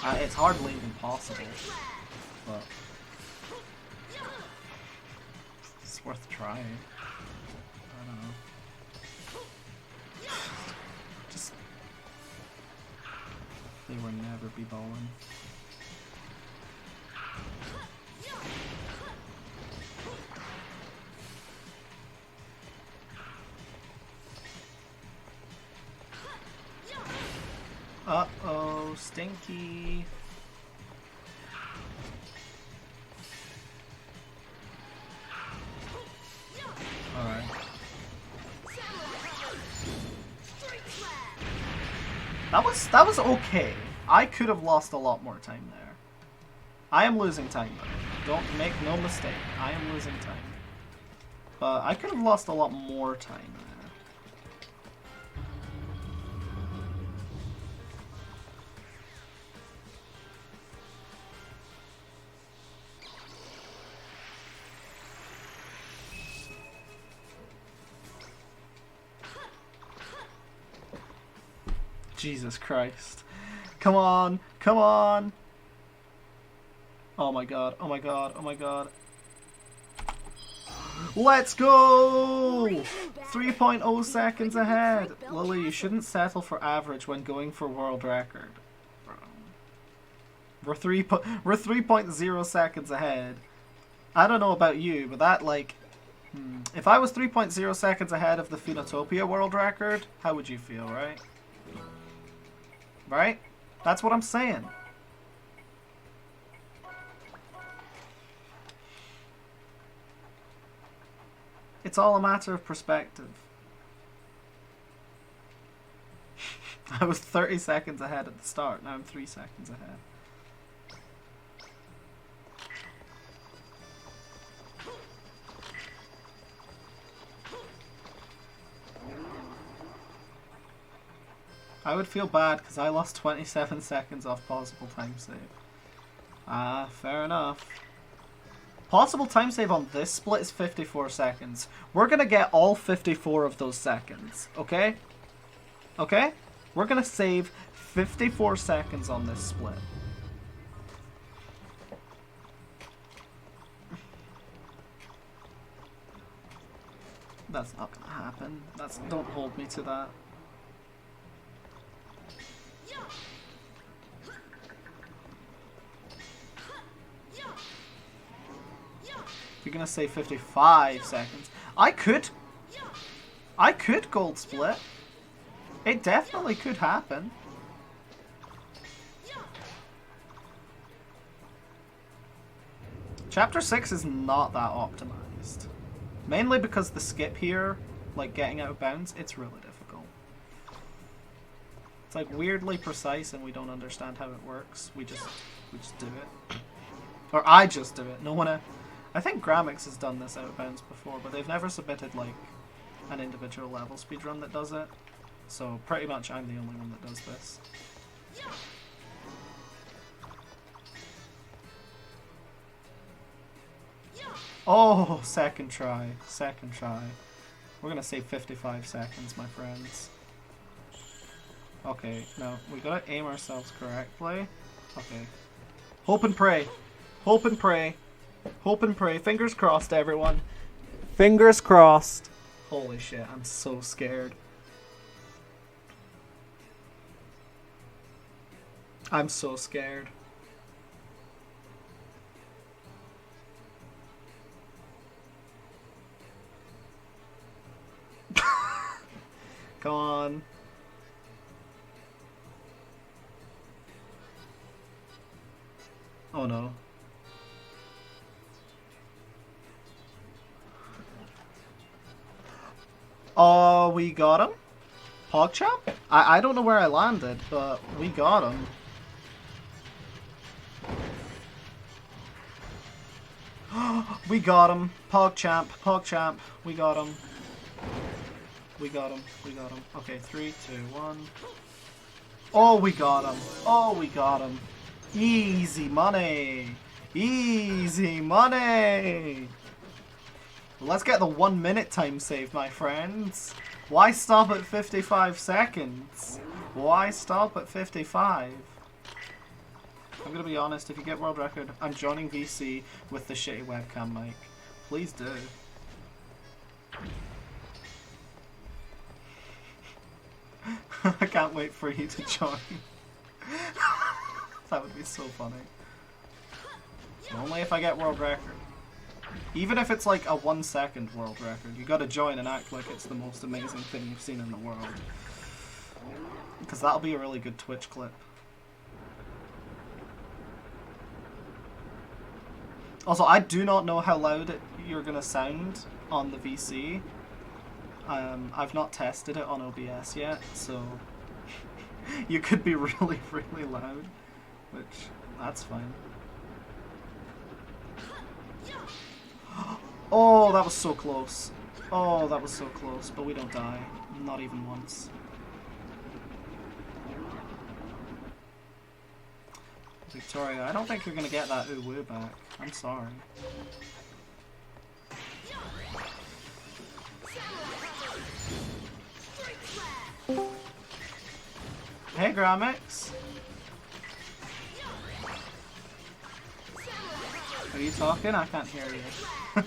It's hardly even possible, but it's worth trying. I don't know. Just they will never be balling. Uh-oh, stinky. Alright. That was okay. I could have lost a lot more time there. I am losing time though. Don't make no mistake. I am losing time. But I could have lost a lot more time there. Jesus Christ. Come on, come on. Oh my god, oh my god, oh my god. Let's go! 3.0 seconds ahead. Lily, you shouldn't settle for average when going for world record. We're 3.0 seconds ahead. I don't know about you, but that, like... If I was 3.0 seconds ahead of the Funatopia world record, how would you feel, right? Right? That's what I'm saying. It's all a matter of perspective. I was 30 seconds ahead at the start, now I'm 3 seconds ahead. I would feel bad because I lost 27 seconds off possible time save. Ah, fair enough. Possible time save on this split is 54 seconds. We're gonna get all 54 of those seconds, okay? Okay? We're gonna save 54 seconds on this split. That's not gonna happen. Don't hold me to that. You're gonna say 55 seconds. I could gold split. It definitely could happen. Chapter 6 is not that optimized. Mainly because the skip here, like getting out of bounds, it's really difficult. It's like weirdly precise and we don't understand how it works. We just do it. Or I just do it. No one I think Gramix has done this out of bounds before, but they've never submitted like an individual level speedrun that does it. So pretty much I'm the only one that does this. Oh, second try. Second try. We're gonna save 55 seconds, my friends. Okay, no, we gotta aim ourselves correctly. Okay. Hope and pray. Hope and pray. Hope and pray. Fingers crossed, everyone. Fingers crossed. Holy shit, I'm so scared. I'm so scared. Come on. Oh no. Oh, we got him? PogChamp? I don't know where I landed, but we got him. We got him. PogChamp, PogChamp. We got him. We got him. We got him. Okay, 3, 2, 1. Oh, we got him. Oh, we got him. Easy money. Easy money. Let's get the 1 minute time save, my friends. Why stop at 55 seconds? Why stop at 55? I'm gonna be honest, if you get world record, I'm joining VC with the shitty webcam mic. Please do. I can't wait for you to join. That would be so funny. Only if I get world record. Even if it's like a 1 second world record, you gotta join and act like it's the most amazing thing you've seen in the world. Because that'll be a really good Twitch clip. Also, I do not know how loud you're gonna sound on the VC. I've not tested it on OBS yet, so you could be really, really loud, which, that's fine. Oh, that was so close. Oh, that was so close, but we don't die. Not even once. Victoria, I don't think you're gonna get that ooh-woo back. I'm sorry. Hey, Gramix. Are you talking? I can't hear you.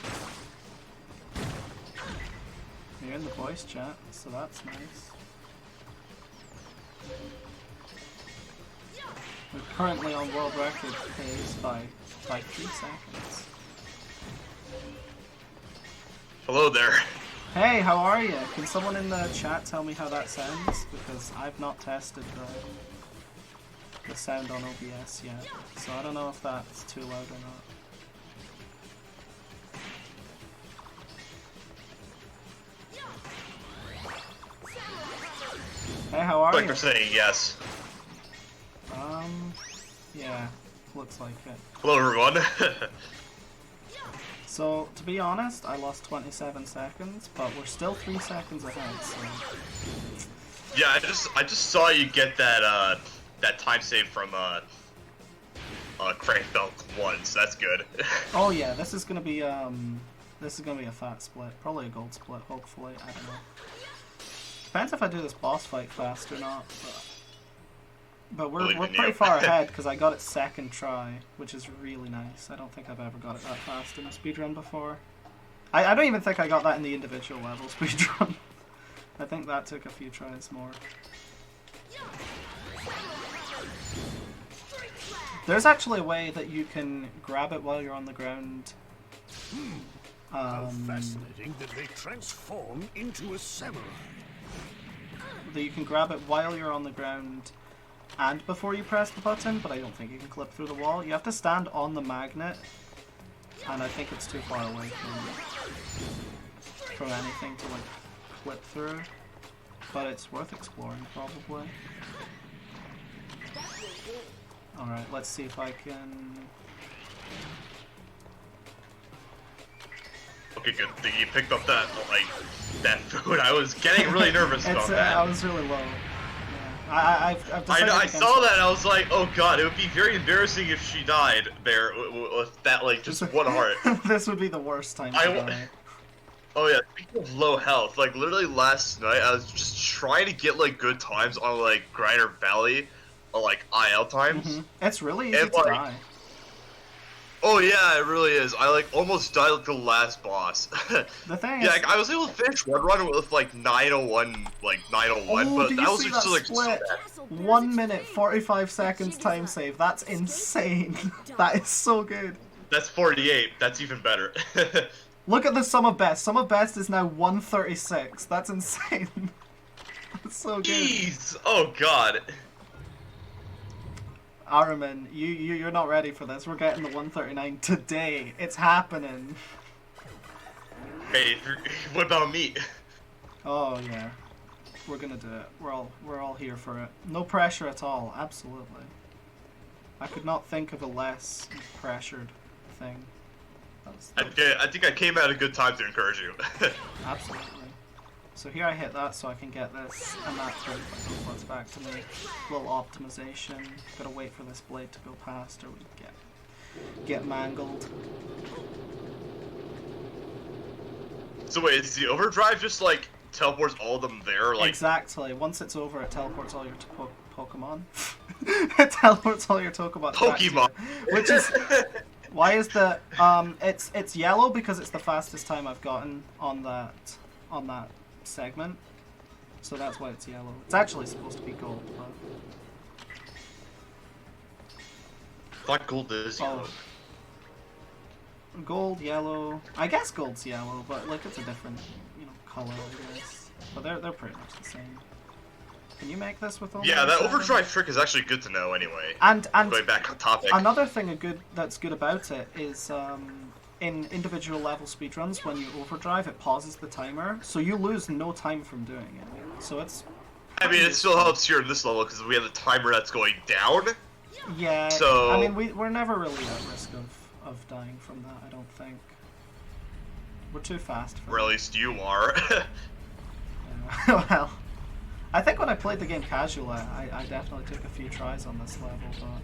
You're in the voice chat, so that's nice. We're currently on world record pace by 3 seconds. Hello there. Hey, how are you? Can someone in the chat tell me how that sounds? Because I've not tested the sound on OBS yet, so I don't know if that's too loud or not. Hey, how are Like you? they're saying yes. Yeah, looks like it. Hello everyone. So, to be honest, I lost 27 seconds, but we're still 3 seconds ahead, so... Yeah, I just saw you get that that time save from Crank Belt 1, so that's good. Oh yeah, this is gonna be a fat split. Probably a gold split, hopefully, I don't know. Depends if I do this boss fight fast or not, but we're pretty far ahead because I got it second try, which is really nice. I don't think I've ever got it that fast in a speedrun before. I don't even think I got that in the individual level speedrun. I think that took a few tries more. There's actually a way that you can grab it while you're on the ground. How fascinating that they transform into a samurai. That you can grab it while you're on the ground and before you press the button, but I don't think you can clip through the wall. You have to stand on the magnet, and I think it's too far away from anything to like clip through, but it's worth exploring probably. Alright, let's see if I can... Okay, good thing you picked up that that food. I was getting really nervous about that. I was really low. Yeah. I've decided I saw that and I was like, oh god, it would be very embarrassing if she died there with that just one heart. This would be the worst time to die. Oh yeah, speaking of low health, literally last night I was just trying to get good times on Grinder Valley, or IL times. Mm-hmm. It's really easy to die. Oh yeah, it really is. I almost died with the last boss. The thing yeah, is, I was able to finish one run with 901, 901, but that was just split? so bad. 1 minute 45 seconds time save. That's insane. That is so good. That's 48. That's even better. Look at the sum of best. Sum of best is now 136. That's insane. That's so good. Jeez! Oh god. Araman, you're not ready for this. We're getting the 139 today. It's happening. Hey, what about me? Oh yeah, we're gonna do it. We're all here for it. No pressure at all. Absolutely. I could not think of a less pressured thing. I think I came at a good time to encourage you. Absolutely. So here I hit that so I can get this, and that teleports back to me. Little optimization. Gotta wait for this blade to go past or we get mangled. So wait, is the overdrive just like teleports all of them there? Like Exactly. Once it's over, it teleports all your Pokemon. It teleports all your Tokobot. Pokemon. Which is why is the it's yellow because it's the fastest time I've gotten on that segment. So that's why it's yellow. It's actually supposed to be gold, but I thought gold is yellow. Gold, yellow. I guess gold's yellow, but like it's a different, color, I guess. But they're pretty much the same. Can you make this with only? Yeah, that 7? overdrive trick is actually good to know anyway. And going back on topic. Another thing that's good about it is in individual level speedruns, when you overdrive, it pauses the timer, so you lose no time from doing it. So it's. I mean, it still helps here in this level because we have the timer that's going down. Yeah. So I mean, we're never really at risk of dying from that. I don't think. We're too fast for or at least you are. Yeah. Well, I think when I played the game casual, I definitely took a few tries on this level, but...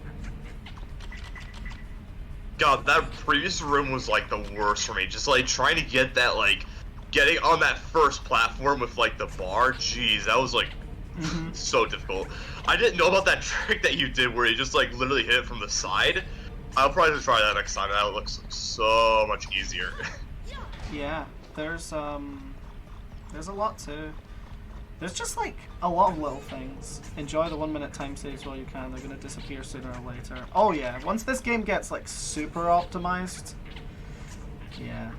God, that previous room was like the worst for me. Just like trying to get that, like, getting on that first platform with like the bar. Jeez, that was like so difficult. I didn't know about that trick that you did where you just like literally hit it from the side. I'll probably just try that next time. That looks so much easier. Yeah, there's a lot to. There's just like a lot of little things. Enjoy the 1 minute time saves while you can. They're gonna disappear sooner or later. Oh yeah, once this game gets like super optimized, yeah.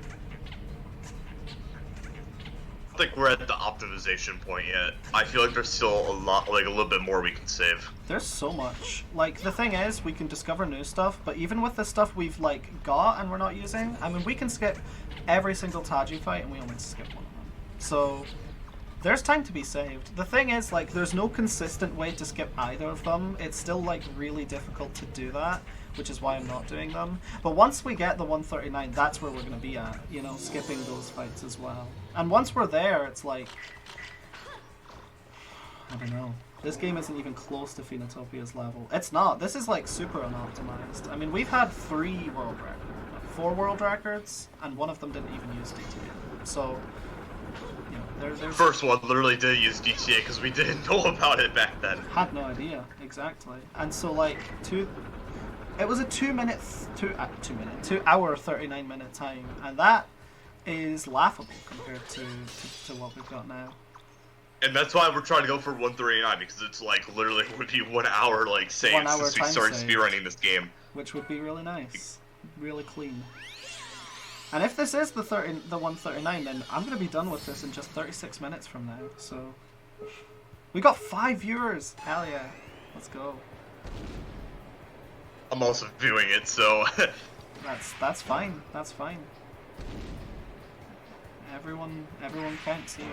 I don't think we're at the optimization point yet. I feel like there's still a lot, like a little bit more we can save. There's so much. Like the thing is, we can discover new stuff, but even with the stuff we've like got and we're not using, I mean, we can skip every single Taji fight and we only skip one of them. So. There's time to be saved. The thing is, like, there's no consistent way to skip either of them. It's still, like, really difficult to do that, which is why I'm not doing them. But once we get the 139, that's where we're going to be at, skipping those fights as well. And once we're there, it's like... I don't know. This game isn't even close to Phoenotopia's level. It's not. This is, like, super unoptimized. I mean, we've had 4 world records, and one of them didn't even use DTA. So... There's First one literally did use DTA because we didn't know about it back then. Had no idea, exactly. And so like it was a 2 hour 39 minute time, and that is laughable compared to what we've got now. And that's why we're trying to go for 139 because it's like literally would be 1 hour like saved 1 hour since we time started save, speedrunning this game. Which would be really nice, really clean. And if this is the 139, then I'm going to be done with this in just 36 minutes from now, so... We got 5 viewers! Hell yeah. Let's go. I'm also viewing it, so... That's fine. That's fine. Everyone counts here.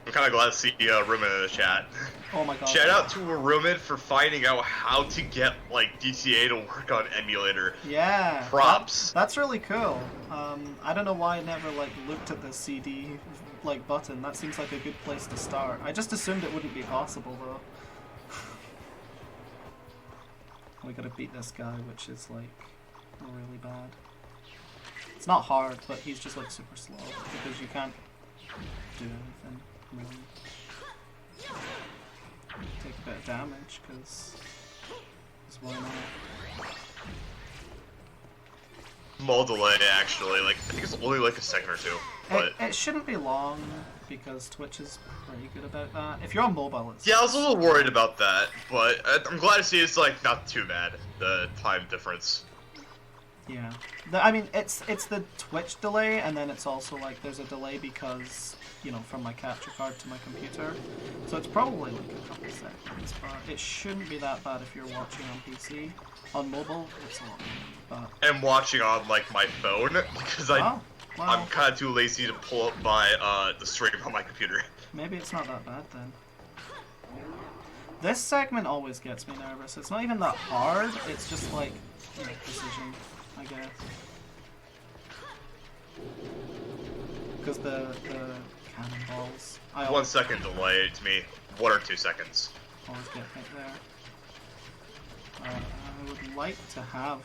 I'm kind of glad to see Rumen in the chat. Oh my god. Shout out to Rumen for finding out how to get like DTA to work on emulator. Yeah. Props. That's really cool. I don't know why I never like looked at the CD like button. That seems like a good place to start. I just assumed it wouldn't be possible though. We gotta beat this guy, which is like really bad. It's not hard, but he's just like super slow because you can't do anything. Really. Take a bit of damage because why not? Small delay actually, like I think it's only like a second or two. But it shouldn't be long because Twitch is pretty good about that. If you're on mobile, it's... Yeah, I was a little worried about that, but I'm glad to see it's like not too bad, the time difference. Yeah. I mean, it's the Twitch delay, and then it's also like there's a delay because, you know, from my capture card to my computer. So it's probably like a couple seconds, but it shouldn't be that bad if you're watching on PC. On mobile, it's a lot. But I'm watching on like my phone because well, I'm kind of too lazy to pull up my the stream on my computer. maybe it's not that bad then. This segment always gets me nervous. It's not even that hard. It's just like, you know, precision, I guess. Because the cannonballs. I 1 second delay to me. 1 or 2 seconds. always get hit there. I would like to have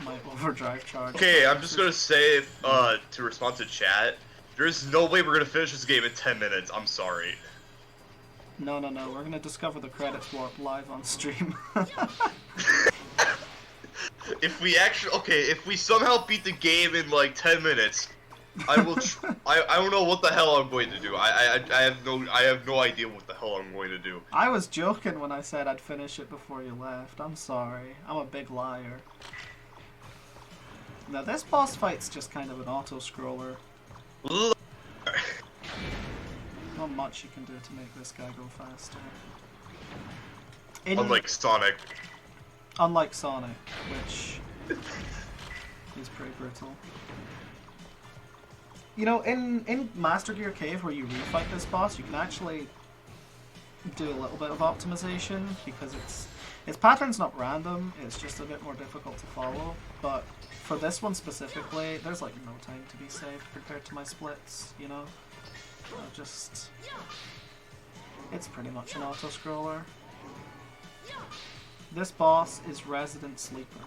my overdrive charge. Okay, I'm just gonna say, to respond to chat, there's no way we're gonna finish this game in 10 minutes. I'm sorry. No, we're gonna discover the credits warp live on stream. If we somehow beat the game in like 10 minutes, I will. I don't know what the hell I'm going to do. I have no idea what the hell I'm going to do. I was joking when I said I'd finish it before you left. I'm sorry. I'm a big liar. Now this boss fight's just kind of an auto-scroller. Not much you can do to make this guy go faster. Unlike Sonic. Unlike Sonic, which is pretty brutal. You know, in Master Gear Cave, where you refight this boss, you can actually do a little bit of optimization, because its pattern's not random, it's just a bit more difficult to follow. But for this one specifically, there's like no time to be saved compared to my splits, you know? It's pretty much an auto-scroller. This boss is Resident Sleeper.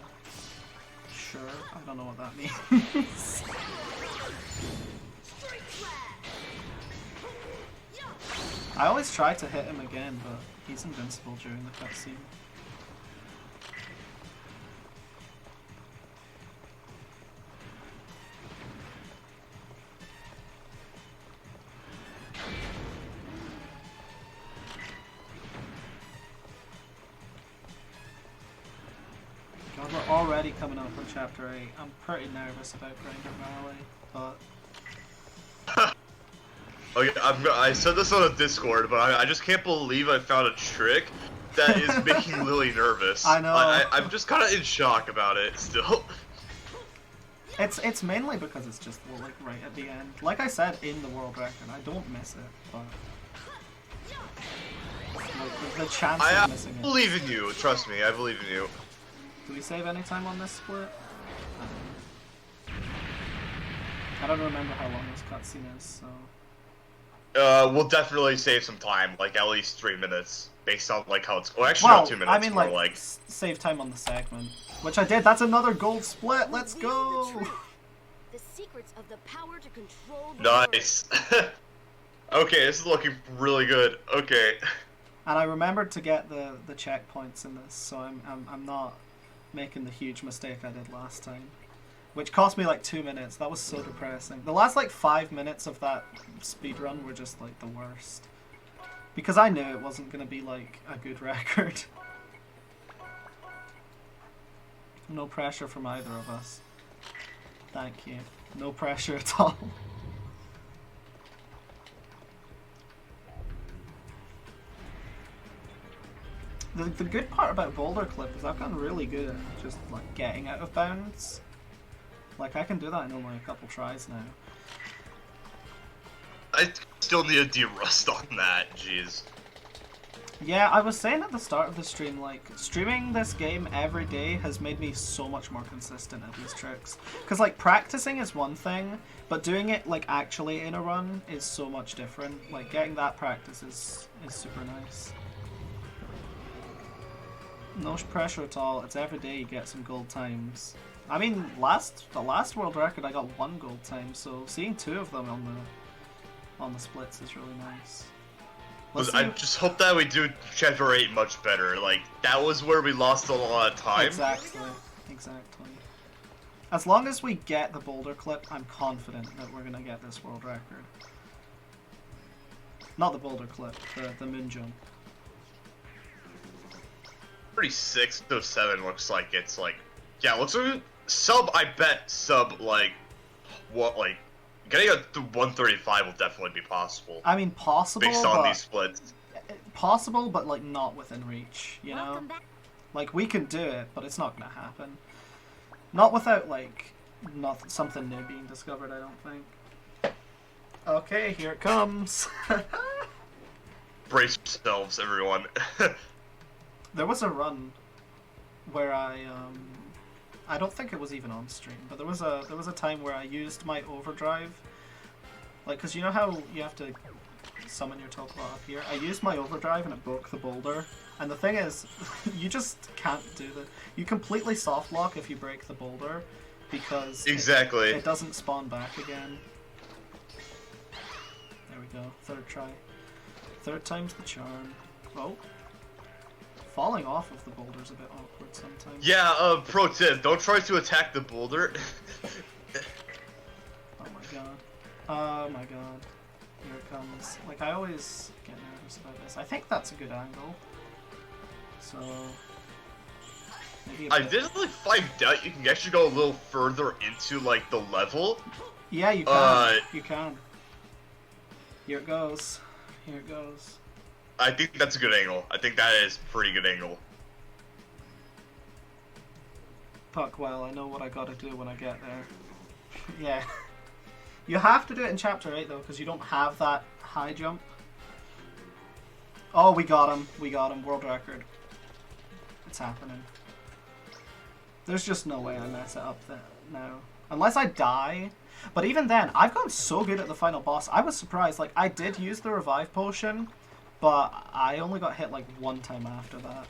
Sure, I don't know what that means. I always try to hit him again, but he's invincible during the cutscene. God, we're already coming up on Chapter 8. I'm pretty nervous about Grinder Valley, but... Okay, I said this on a Discord, but I just can't believe I found a trick that is making Lily nervous. I know. I'm just kind of in shock about it still. It's mainly because it's just like right at the end. Like I said in the world record, I don't miss it, but like, the chance of missing it. I believe in you. Trust me, I believe in you. Do we save any time on this split? I don't remember how long this cutscene is, so. We'll definitely save some time, like at least 3 minutes, based on like how it's. Well, actually, not 2 minutes. I mean, like save time on the segment, which I did. That's another gold split. Let's go. The secrets of the power to control the Nice. Okay, this is looking really good. Okay. And I remembered to get the checkpoints in this, so I'm not making the huge mistake I did last time. Which cost me like 2 minutes. That was so depressing. The last like 5 minutes of that speedrun were just like the worst. Because I knew it wasn't going to be like a good record. No pressure from either of us. Thank you. No pressure at all. The good part about Boulder Clip is I've gotten really good at just like getting out of bounds. Like, I can do that in only a couple tries now. I still need to de-rust on that, jeez. Yeah, I was saying at the start of the stream, like, streaming this game every day has made me so much more consistent at these tricks. Because, like, practicing is one thing, but doing it, like, actually in a run is so much different. Like, getting that practice is super nice. No pressure at all. It's every day you get some gold times. I mean, the last world record I got 1 gold time, so seeing 2 of them on the splits is really nice. I just hope that we do Chapter 8 much better. Like, that was where we lost a lot of time. Exactly. As long as we get the Boulder Clip, I'm confident that we're gonna get this world record. Not the Boulder Clip, the moon jump. 36 to 7 looks like it's like, yeah, looks like I bet like what like getting a 135 will definitely be possible. I mean, possible, based on but these splits. possible, but like not within reach. You know, Welcome back. like we can do it, but it's not gonna happen. Not without like not something new being discovered. I don't think. Okay, here it comes. Brace yourselves, everyone. There was a run where I don't think it was even on stream, but there was a time where I used my overdrive, like, cause you know how you have to summon your Tokobot up here. I used my overdrive and it broke the boulder. And the thing is, you just can't do that. You completely soft lock if you break the boulder, because exactly it doesn't spawn back again. There we go. Third try. Third time's the charm. Oh. Falling off of the boulder's a bit awkward sometimes. Yeah, pro tip, don't try to attack the boulder. Oh my god. Oh my god. Here it comes. Like, I always get nervous about this. I think that's a good angle. So... maybe I did like find out you can actually go a little further into like the level. Yeah, you can. You can. Here it goes. Here it goes. I think that's a good angle. I think that is a pretty good angle. Fuck, well, I know what I gotta do when I get there. Yeah. You have to do it in Chapter 8, though, because you don't have that high jump. Oh, we got him. We got him. World record. It's happening. There's just no way I mess it up now. Unless I die. But even then, I've gotten so good at the final boss. I was surprised. Like, I did use the revive potion, but I only got hit like one time after that.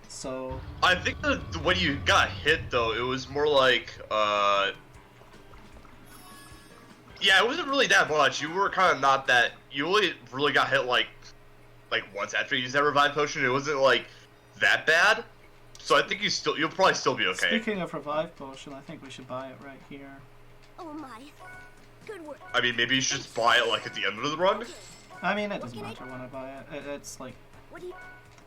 So... I think that when you got hit, though, it was more like, yeah, it wasn't really that much. You were kind of not that... You only really got hit, like once after you used that revive potion. It wasn't, like, that bad. So I think you'll probably still be okay. Speaking of revive potion, I think we should buy it right here. Oh my. Good work. I mean, maybe you should just buy it, like, at the end of the run? I mean, it doesn't matter when I buy it. It's, like... What do you...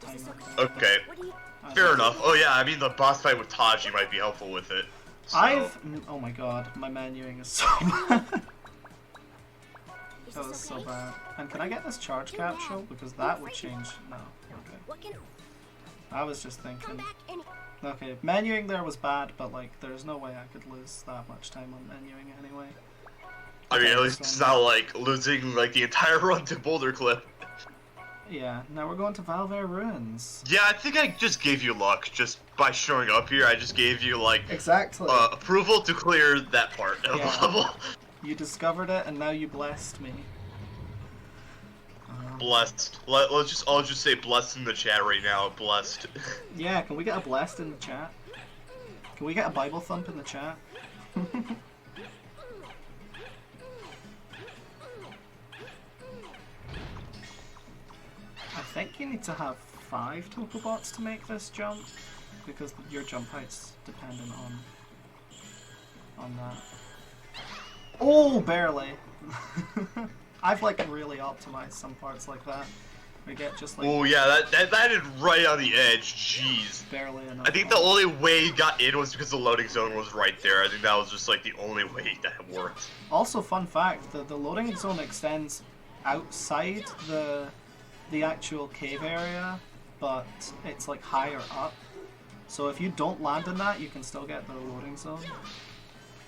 timer. Is this Okay. What do you... Fair enough. Oh yeah, I mean, the boss fight with Taji might be helpful with it. So. Oh my god, my menuing is so bad. Is That was this so okay? bad. And can I get this charge capsule? Because that would change... No. Okay. What can... I was just Come thinking... back and... Okay, menuing there was bad, but like, there's no way I could lose that much time on menuing anyway. I mean, at Okay, least so- it's not like losing like the entire run to Boulder Cliff. Yeah, now we're going to Valverde Ruins. Yeah, I think I just gave you luck just by showing up here. I just gave you like Exactly. approval to clear that part of Yeah. the level. You discovered it, and now you blessed me. Blessed. I'll just say blessed in the chat right now. Blessed. Yeah, can we get a blessed in the chat? Can we get a Bible thump in the chat? I think you need to have 5 Tokobots to make this jump, because your jump height's dependent on that. Oh, barely! I've like really optimized some parts like that. We get just like Oh yeah, that is right on the edge. Jeez. barely enough. I think the only way you got in was because the loading zone was right there. I think that was just like the only way that worked. Also, fun fact: the loading zone extends outside the actual cave area, but it's like higher up. So if you don't land in that, you can still get the loading zone.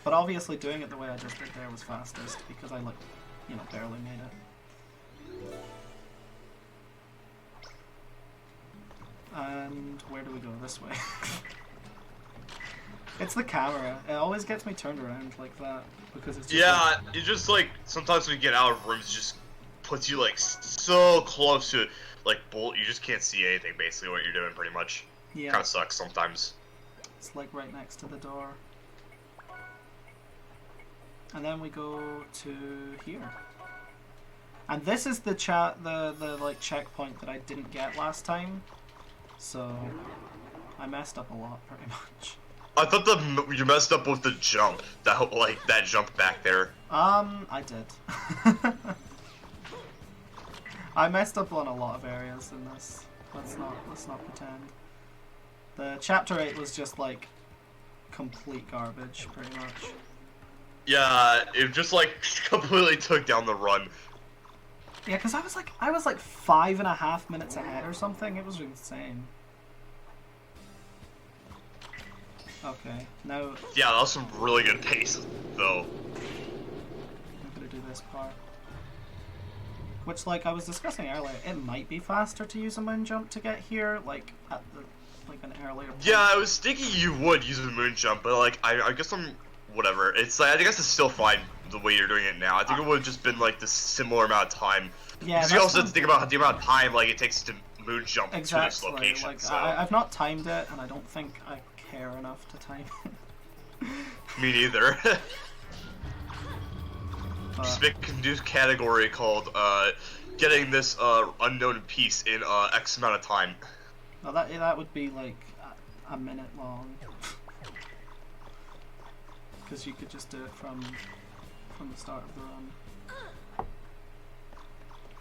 But obviously, doing it the way I just did there was fastest because I like, you know, barely made it. And where do we go? This way. It's the camera. It always gets me turned around like that because it's just Yeah, it just like sometimes when you get out of rooms, it just puts you like so close to like bolt. You just can't see anything. Basically, what you're doing, pretty much. yeah, Kind of sucks sometimes. it's like right next to the door. And then we go to here. And this is the the like checkpoint that I didn't get last time. So I messed up a lot pretty much. I thought you messed up with the jump. That jump back there. I did. I messed up on a lot of areas in this. Let's not pretend. The chapter 8 was just like complete garbage, pretty much. Yeah, it just like completely took down the run. Yeah, because I was like 5.5 minutes ahead or something. It was insane. Okay, now Yeah, that was some really good pace, though. I'm gonna do this part. Which, like I was discussing earlier, it might be faster to use a moon jump to get here, like at the an earlier point. Yeah, I was thinking you would use a moon jump, but like I guess I'm whatever. It's like I guess it's still fine the way you're doing it now. I think it would have just been like the similar amount of time. Yeah, because you also have to think about the amount of time like it takes to moon jump to this exactly. location. Like So. I've not timed it, and I don't think I care enough to time it. Me neither. Just But, make a new category called getting this unknown piece in X amount of time. well, that would be like a minute long, because you could just do it from the start of the run.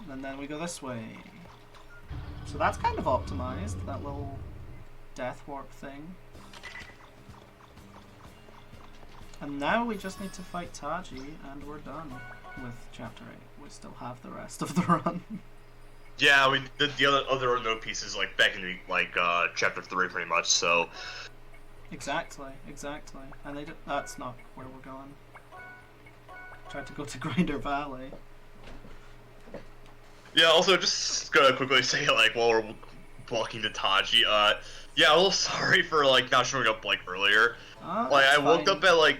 And then we go this way. So that's kind of optimized, that little death warp thing. And now we just need to fight Taji, and we're done with Chapter 8. We still have the rest of the run. Yeah, we did the other unknown pieces like back in like Chapter 3 pretty much. So. Exactly. And that's not where we're going. Tried to go to Grinder Valley. Yeah, also just gonna quickly say like while we're walking to Taji, yeah, I'm a little sorry for like not showing up like earlier. Like I woke up at like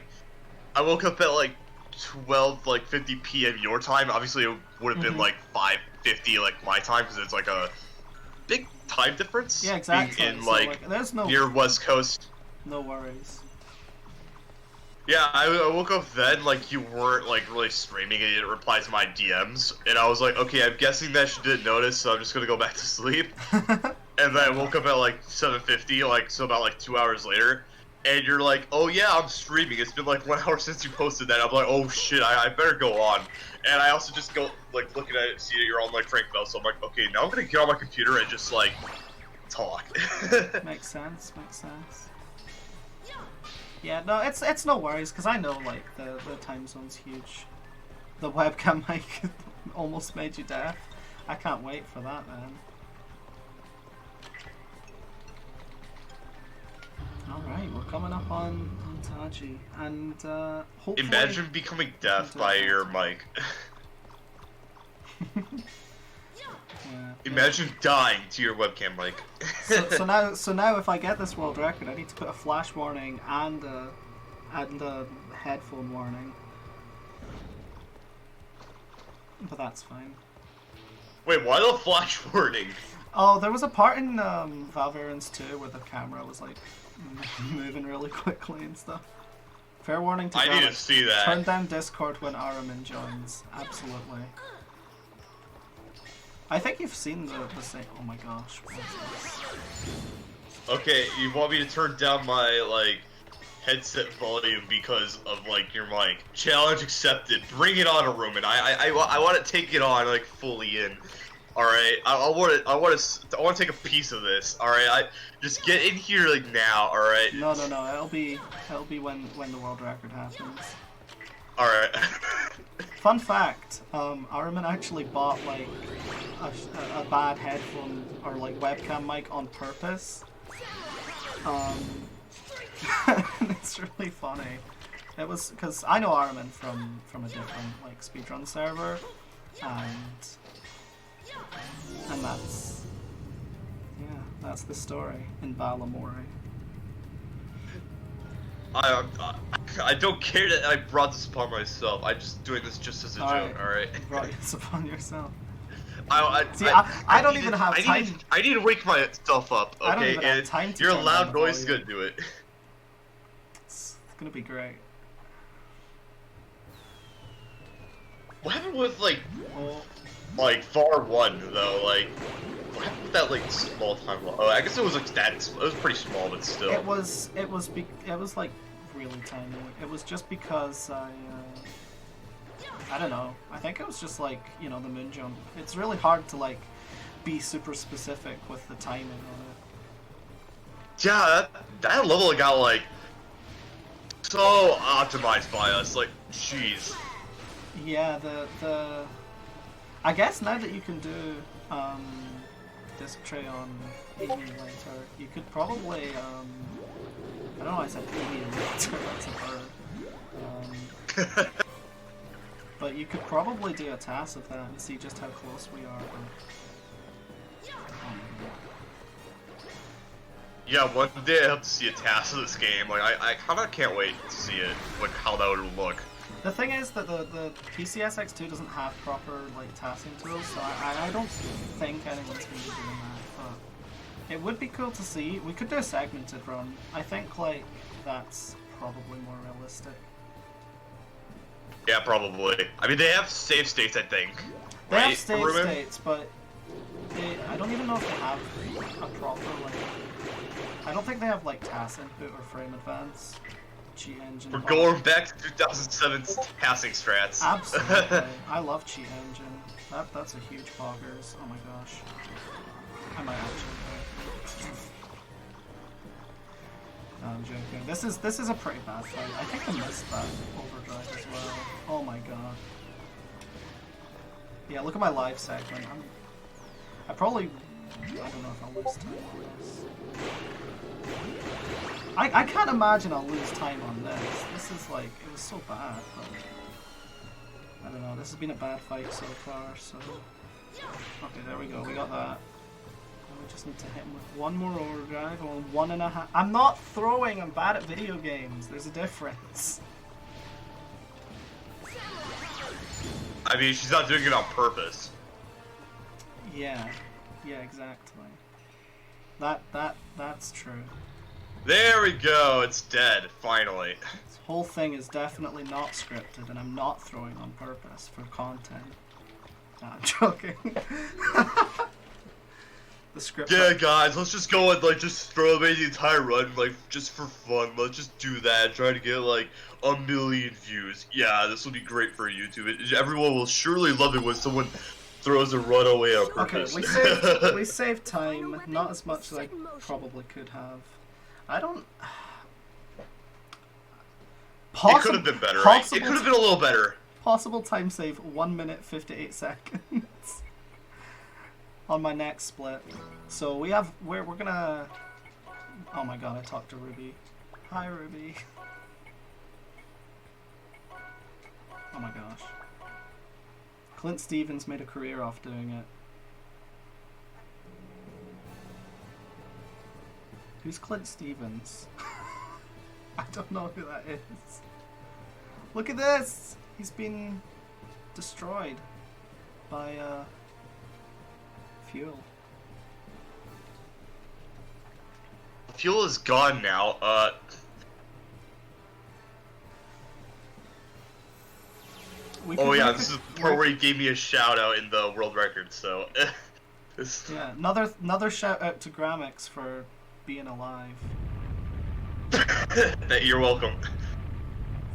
12:50 p.m. your time. Obviously it would have been like 5:50 like my time because it's like a big time difference. Yeah, exactly. In so, like there's no near West Coast. No worries. Yeah, I woke up then, like, you weren't, like, really streaming and you didn't reply to my DMs, and I was like, okay, I'm guessing that she didn't notice, so I'm just gonna go back to sleep. And then I woke up at, like, 7:50, like, so about, like, 2 hours later, and you're like, oh yeah, I'm streaming, it's been, like, 1 hour since you posted that. I'm like, oh shit, I better go on. And I also just go, like, looking at it, see that you're on, like, Frank Bell, so I'm like, okay, now I'm gonna get on my computer and just, like, talk. Makes sense. Yeah, no, it's no worries, because I know, like, the time zone's huge. The webcam mic almost made you deaf. I can't wait for that, man. Alright, we're coming up on Taji, and, hopefully... Imagine becoming deaf by your mic. Yeah. Imagine dying to your webcam mic. So now if I get this world record, I need to put a flash warning and a headphone warning. But that's fine. Wait, why the flash warning? Oh, there was a part in Valverans 2 where the camera was like moving really quickly and stuff. Fair warning to I need to see that. Turn down Discord when Aramin joins. Absolutely. I think you've seen the same. Oh my gosh. What is this? Okay, you want me to turn down my, like, headset volume because of, like, your mic. Challenge accepted. Bring it on, Aruman. I want to take it on, like, fully in. Alright? I want to take a piece of this. Alright? Just get in here, like, now, alright? No. It'll be when the world record happens. Alright. Fun fact, Aramin actually bought like a bad headphone or like webcam mic on purpose. It's really funny. It was because I know Aramin from a different like speedrun server, and that's the story in Balamori. I don't care that I brought this upon myself. I'm just doing this just as a joke, alright? You brought this upon yourself. See, I don't even have time. I need to wake myself up, okay? I don't even have time to your turn loud down the noise is volume. gonna do it. It's gonna be great. What happened with, like, Far 1, though? Like, what happened with that, like, small time? Oh, I guess it was, like, that. It was pretty small, but still. It was like really tiny. It was just because I don't know. I think it was just like, you know, the moon jump. It's really hard to like be super specific with the timing on it. Yeah, that level got like so optimized by us. Like, jeez. Yeah, I guess now that you can do disc tray on emulator, you could probably I don't know why I said emulator, that's a bird. But you could probably do a task of that and see just how close we are. Yeah, one day I hope to see a task of this game. Like, I kind of can't wait to see it, like how that would look. The thing is that the PCSX2 doesn't have proper like tasking tools, so I don't think anyone's going to be doing that. But it would be cool to see. We could do a segmented run. I think like that's probably more realistic. Yeah, probably. I mean, they have save states, I think. They right, have save Ruben? states, but I don't even know if they have a proper like. I don't think they have like task input or frame advance. Cheat engine. We're going back to 2007's passing strats. Absolutely. I love cheat engine. That's a huge poggers. Oh my gosh. I might actually. No, I'm joking. This is a pretty bad fight. I think I missed that overdrive as well. Oh my god. Yeah, look at my live segment. I probably. I don't know if I'll lose time on this. I can't imagine I'll lose time on this. This is like, it was so bad, but I don't know, this has been a bad fight so far, so... Okay, there we go, we got that. And we just need to hit him with one more overdrive, or 1.5... I'm not throwing, I'm bad at video games, there's a difference. I mean, she's not doing it on purpose. Yeah, exactly. That's true. There we go, it's dead, finally. This whole thing is definitely not scripted, and I'm not throwing on purpose for content. Nah, I'm joking. The script. Yeah, guys, let's just go and, like, just throw away the entire run, like, just for fun. Let's just do that, try to get, like, 1 million views. Yeah, this will be great for YouTube. Everyone will surely love it when someone throws a run away on purpose. Okay, we saved time, not as much as I probably could have. I don't... It could have been better, right? It could have been a little better. Possible time save 1 minute 58 seconds on my next split. So we're gonna... Oh my god, I talked to Ruby. Hi, Ruby. Oh my gosh. Clint Stevens made a career off doing it. Who's Clint Stevens? I don't know who that is. Look at this! He's been destroyed by fuel. Fuel is gone now. Oh yeah, this is the part where he gave me a shout out in the world record, so yeah, another shout out to Gramix for being alive. You're welcome.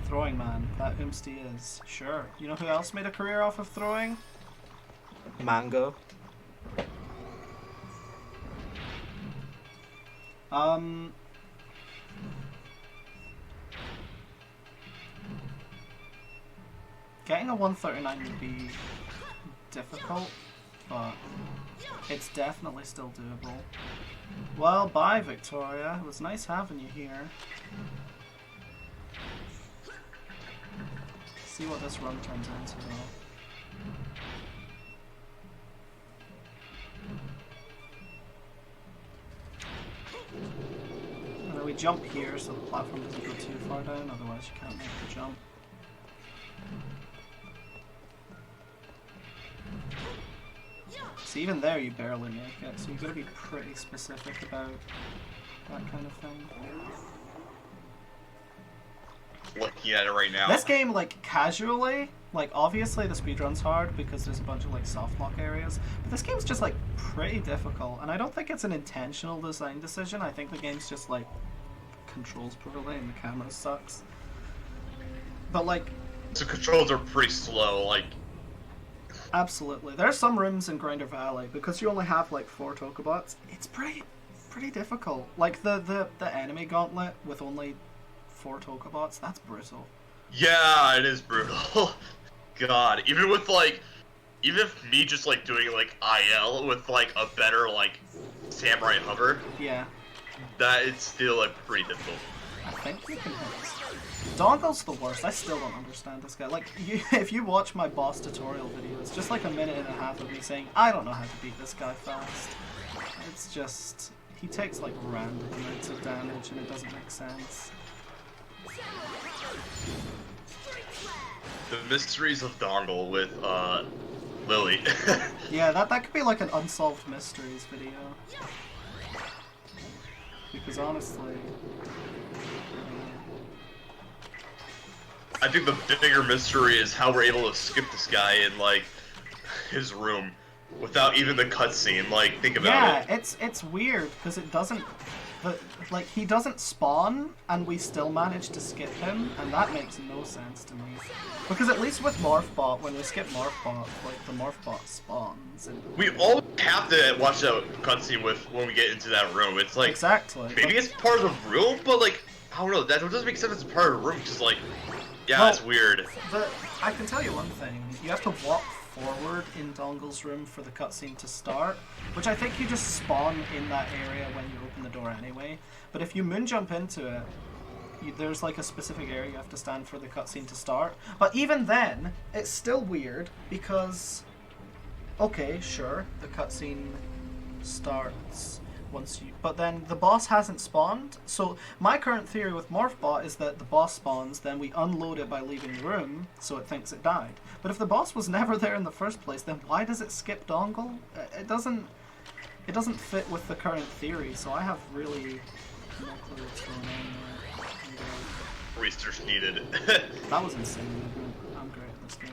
Throwing man, that Oomsty is. Sure. You know who else made a career off of throwing? Mango. Getting a 139 would be difficult, but it's definitely still doable. Well, bye, Victoria. It was nice having you here. See what this run turns into, though. And then we jump here so the platform doesn't go too far down, otherwise you can't make the jump. So even there you barely make it, so you've got to be pretty specific about that kind of thing. Looking at it right now. This game, like, casually, like, obviously the speedrun's hard because there's a bunch of, like, softlock areas, but this game's just, like, pretty difficult, and I don't think it's an intentional design decision. I think the game's just, like, controls poorly and the camera sucks. But, like... So controls are pretty slow, like... Absolutely. There are some rooms in Grinder Valley, because you only have, like, 4 Tokobots, it's pretty difficult. Like, the enemy gauntlet with only 4 Tokobots. That's brutal. Yeah, it is brutal. God, even with like, even if me just like doing like IL with like a better like samurai hover, Yeah. that is still like pretty difficult. I think you can hit this. Dongle's the worst. I still don't understand this guy. Like, if you watch my boss tutorial video, it's just like a minute and a half of me saying, I don't know how to beat this guy fast. It's just, he takes like random amounts of damage and it doesn't make sense. The mysteries of Dongle with Lily. Yeah, that could be like an unsolved mysteries video. Because honestly, I think the bigger mystery is how we're able to skip this guy in like his room without even the cutscene. Like, think about it. yeah, it's weird because it doesn't. Like, he doesn't spawn, and we still manage to skip him, and that makes no sense to me. Because at least with Morphbot, when we skip Morphbot, like, the Morphbot spawns. And... We all have to watch that cutscene with when we get into that room. It's like, exactly. maybe it's part of the room, but like, I don't know, that doesn't make sense as part of the room, because like, yeah, well, it's weird. I can tell you one thing, you have to walk forward in Dongle's room for the cutscene to start, which I think you just spawn in that area when you open the door anyway. But if you moon jump into it, there's like a specific area you have to stand for the cutscene to start. But even then, it's still weird because, okay, sure, the cutscene starts once you, but then the boss hasn't spawned. So my current theory with Morphbot is that the boss spawns, then we unload it by leaving the room, so it thinks it died. But if the boss was never there in the first place, then why does it skip Dongle? It doesn't fit with the current theory, so I have really no clue what's going on there. Research needed. That was insane. I'm great at this game.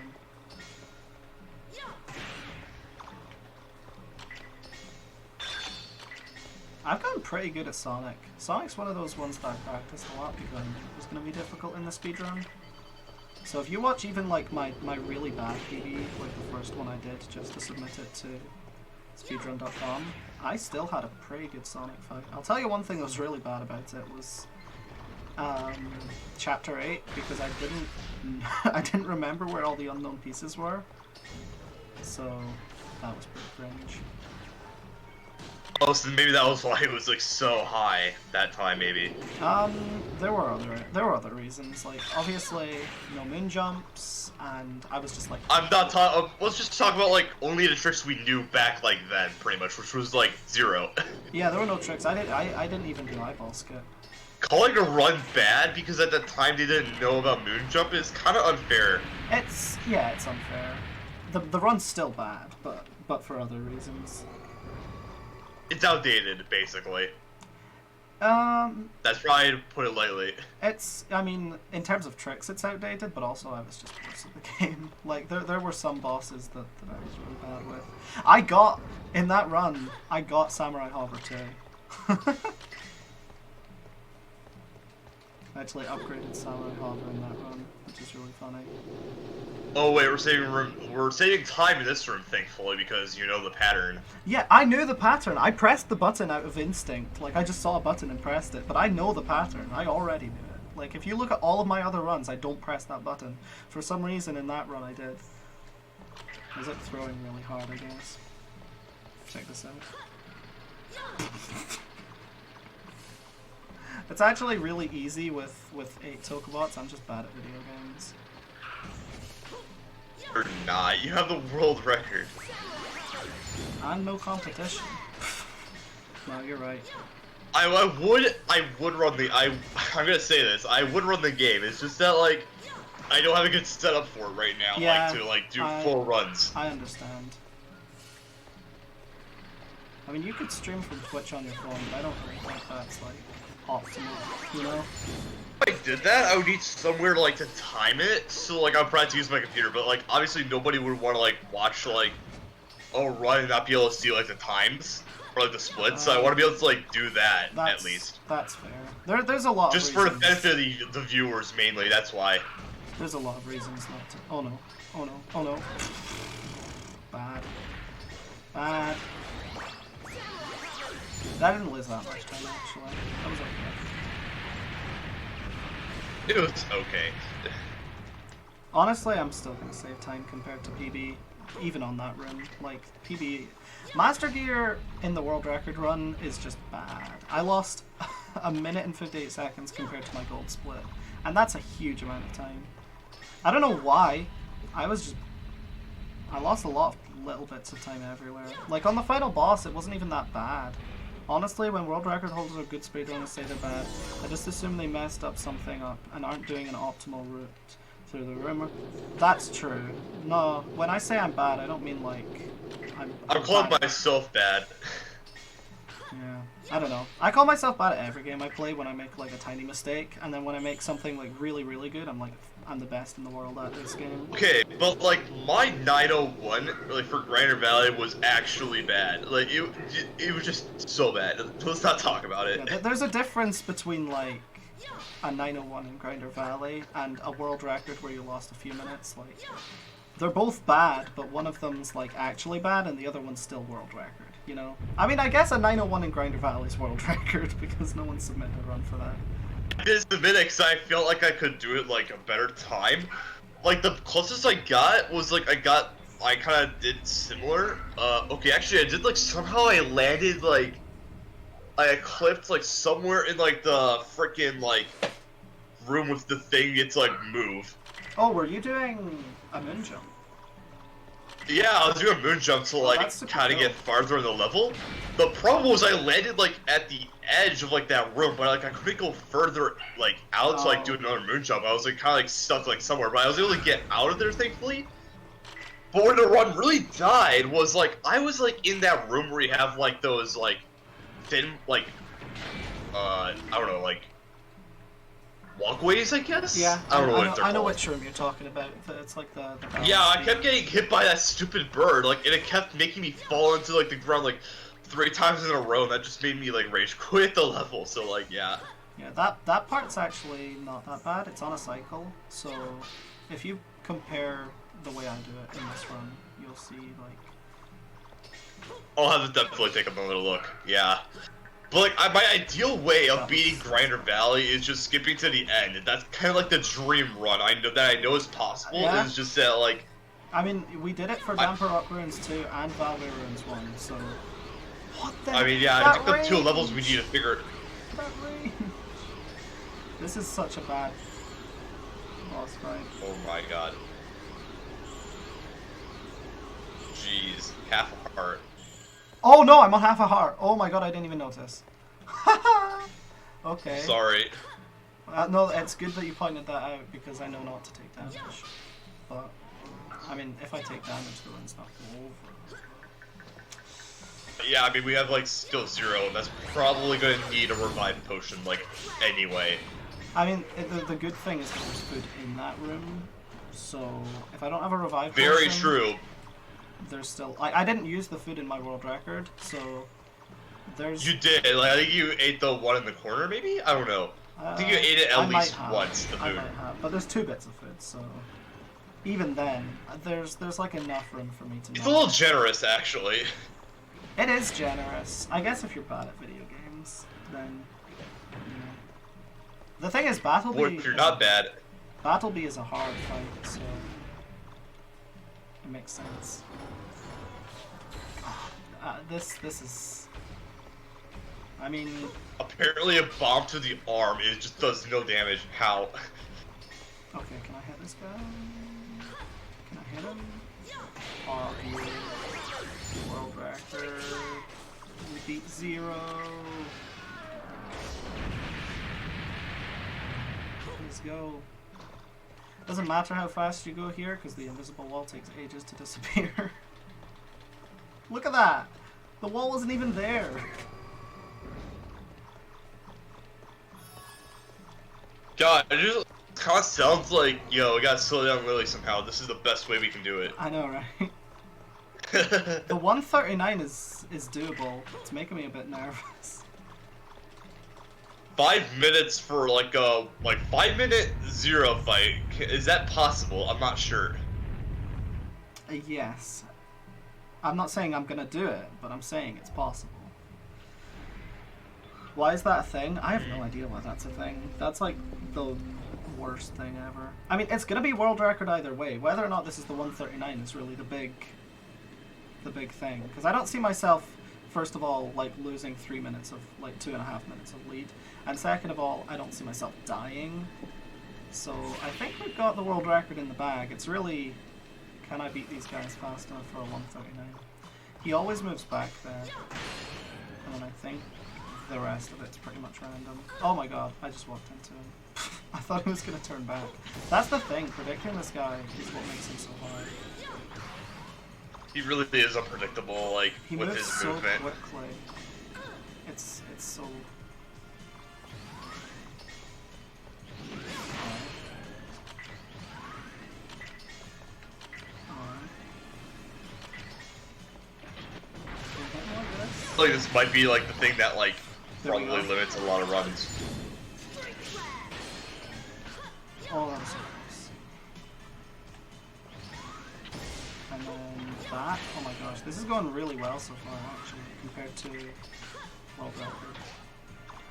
I've gotten pretty good at Sonic. Sonic's one of those ones that I practiced a lot because I knew it was going to be difficult in the speedrun. So if you watch even like my really bad PB, like the first one I did just to submit it to speedrun.com, I still had a pretty good Sonic fight. I'll tell you one thing that was really bad about it was Chapter 8, because I didn't remember where all the unknown pieces were. So that was pretty cringe. Oh, so maybe that was why it was like so high that time, maybe. There were other reasons. Like, obviously, no moon jumps, and I was just like, I'm not talking. Let's just talk about like only the tricks we knew back like then, pretty much, which was like 0. yeah, there were no tricks. I didn't even do eyeball skip. Calling a run bad because at the time they didn't know about moon jump is kind of unfair. It's unfair. The run's still bad, but for other reasons. It's outdated, basically. That's probably to put it lightly. I mean, in terms of tricks, it's outdated, but also I was just worse at the game. Like, there were some bosses that I was really bad with. In that run, I got Samurai Hover too. I actually upgraded Samurai Hover in that run, which is really funny. Oh wait, we're saving time in this room, thankfully, because you know the pattern. Yeah, I knew the pattern. I pressed the button out of instinct. Like, I just saw a button and pressed it, but I know the pattern. I already knew it. Like, if you look at all of my other runs, I don't press that button. For some reason, in that run, I did. I was, like, throwing really hard, I guess. Check this out. It's actually really easy with 8 Tokobots. I'm just bad at video games. You're not. You have the world record. And no competition. No, you're right. I would run the. I'm gonna say this. I would run the game. It's just that like, I don't have a good setup for it right now. Yeah, like to like do full runs. I understand. I mean, you could stream from Twitch on your phone, but I don't really think that's like optimal, you know? If I did that, I would need somewhere like to time it, so like I'd probably have to use my computer, but like obviously nobody would want to like watch like a run and not be able to see like the times or like the splits, so I want to be able to like do that at least. That's fair. There's a lot just of for reasons. the benefit of the viewers mainly, that's why. There's a lot of reasons not to. Oh no. Oh no. Oh no. Bad. Bad. I didn't lose that much time actually. That was okay. It was okay. Honestly, I'm still gonna save time compared to PB, even on that run. Like, PB... Master Gear in the world record run is just bad. I lost a minute and 58 seconds compared to my gold split. And that's a huge amount of time. I don't know why. I lost a lot of little bits of time everywhere. Like, on the final boss, it wasn't even that bad. Honestly, when world record holders or good speedrunners say they're bad, I just assume they messed up something up and aren't doing an optimal route through the rumor. That's true. No, when I say I'm bad, I don't mean like I'm calling bad. myself bad. Yeah, I don't know. I call myself bad at every game I play when I make like a tiny mistake, and then when I make something like really, really good, I'm like, I'm the best in the world at this game. Okay, but like my 901 like for Grinder Valley was actually bad. Like it was just so bad. Let's not talk about it. Yeah, there's a difference between like a 901 in Grinder Valley and a world record where you lost a few minutes. Like, they're both bad, but one of them's like actually bad and the other one's still world record, you know? I mean, I guess a 901 in Grinder Valley is world record because no one submitted a run for that. I didn't submit it because I felt like I could do it like a better time. Like the closest I got was like I kind of did similar. Okay, actually I did like somehow I landed like I clipped like somewhere in like the freaking like room with the thing. It's like move. Oh, were you doing a moon jump? Yeah, I was doing a moon jump to like kind of get farther in the level. The problem was I landed like at the edge of like that room, but like I couldn't go further like out to like do another moon jump. I was like kind of like stuck like somewhere, but I was able to get out of there thankfully. But where the run really died was like I was like in that room where you have like those like thin like I don't know like walkways, I guess? Yeah, I don't know what they're called. I know which room you're talking about. It's like the yeah, I kept getting hit by that stupid bird, like, and it kept making me fall into, like, the ground, like, 3 times in a row, and that just made me, like, rage quit the level, so, like, yeah. Yeah, that part's actually not that bad. It's on a cycle, so if you compare the way I do it in this run, you'll see, like... I'll have to definitely take another look, yeah. But like, my ideal way of beating Grinder Valley is just skipping to the end. That's kind of like the dream run. I know is possible. Yeah. It's just that like. I mean, we did it for Damper Rock Ruins 2 and Valve Ruins 1. So. What the? I mean, yeah, I think the 2 levels we need to figure. That range. This is such a bad boss fight. Oh my god. Jeez, half a heart. Oh no, I'm on half a heart. Oh my god, I didn't even notice. Okay. Sorry. No, it's good that you pointed that out because I know not to take damage. But, I mean, if I take damage, the run's not over. Yeah, I mean, we have like still 0, and that's probably going to need a revive potion, like, anyway. I mean, the good thing is that there's food in that room, so if I don't have a revive Very potion, true. there's still... I didn't use the food in my world record, so there's... You did. Like, I think you ate the one in the corner, maybe? I don't know. I think you ate it at least once, the I food. might have, but there's 2 bits of food, so... Even then, there's like enough room for me to... It's a little generous, actually. It is generous. I guess if you're bad at video games, then... You know. The thing is, Battleby... Or if you're not bad. Battleby is a hard fight, so... It makes sense. This is... I mean... Apparently a bomb to the arm, it just does no damage. How? Okay, can I hit this guy? Can I hit him? Oh, world record. We beat 0. Let's go. Doesn't matter how fast you go here, because the invisible wall takes ages to disappear. Look at that! The wall wasn't even there! God, it just kind of sounds like, yo, we gotta slow down Lily somehow. This is the best way we can do it. I know, right? The 139 is doable. It's making me a bit nervous. 5 minutes for like a 5-minute 0 fight. Is that possible? I'm not sure. Yes. I'm not saying I'm gonna do it, but I'm saying it's possible. Why is that a thing? I have no idea why that's a thing. That's like the worst thing ever. I mean, it's gonna be world record either way. Whether or not this is the 139 is really the big thing. Because I don't see myself, first of all, like losing 3 minutes of, like 2.5 minutes of lead. And second of all, I don't see myself dying. So I think we've got the world record in the bag. It's really, can I beat these guys fast enough for a 139? He always moves back there. And then I think the rest of it's pretty much random. Oh my god, I just walked into him. I thought he was going to turn back. That's the thing, predicting this guy is what makes him so hard. He really is unpredictable, like, He with moves his so movement. quickly. It's so... Like, this might be, like, the thing that, like, There we probably go. limits a lot of runs. Oh, that was so close. And then that. Oh my gosh, this is going really well so far, actually, compared to world record.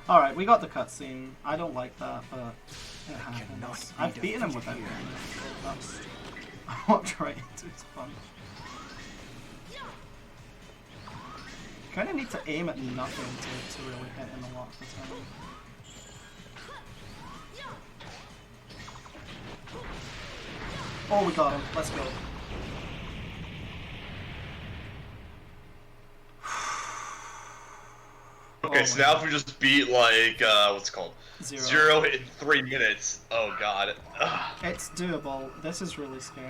Alright, we got the cutscene. I don't like that, but it happens. I've beaten him without it. That's... I walked right into his punch. Kind of need to aim at nothing to really hit him a lot of the time. Oh, we got him. Let's go. Okay, Oh so my now God. if we just beat, like, what's it called? Zero. 0 in 3 minutes. Oh god. Ugh. It's doable. This is really scary.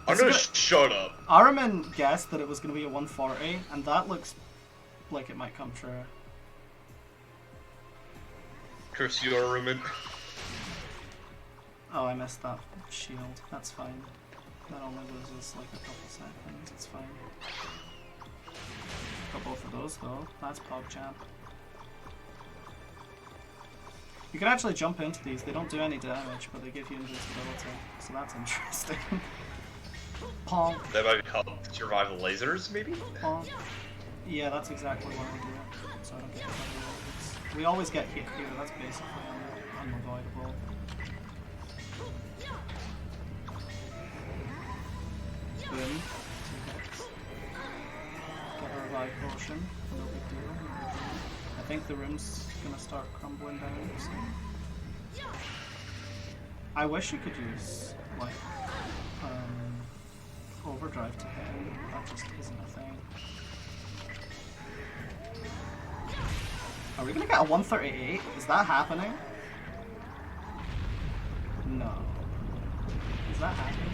I'm It's gonna good. shut up. Araman guessed that it was going to be a 140, and that looks like it might come true. Curse you, Rumen. Oh, I missed that shield. That's fine. That only loses like a couple seconds. It's fine. Got both of those though. That's PogChamp. You can actually jump into these. They don't do any damage, but they give you invincibility. So that's interesting. Pong. That might help survive the lasers, maybe? Pong. Yeah, that's exactly why we do it. So I don't get hit by the lasers. We always get hit here. That's basically unavoidable. Boom. 2 hits. Get a revive potion. No big deal. I think the room's gonna start crumbling down soon. I wish you could use, like, overdrive to hit him. That just isn't a thing. Are we gonna get a 138? Is that happening? No. Is that happening?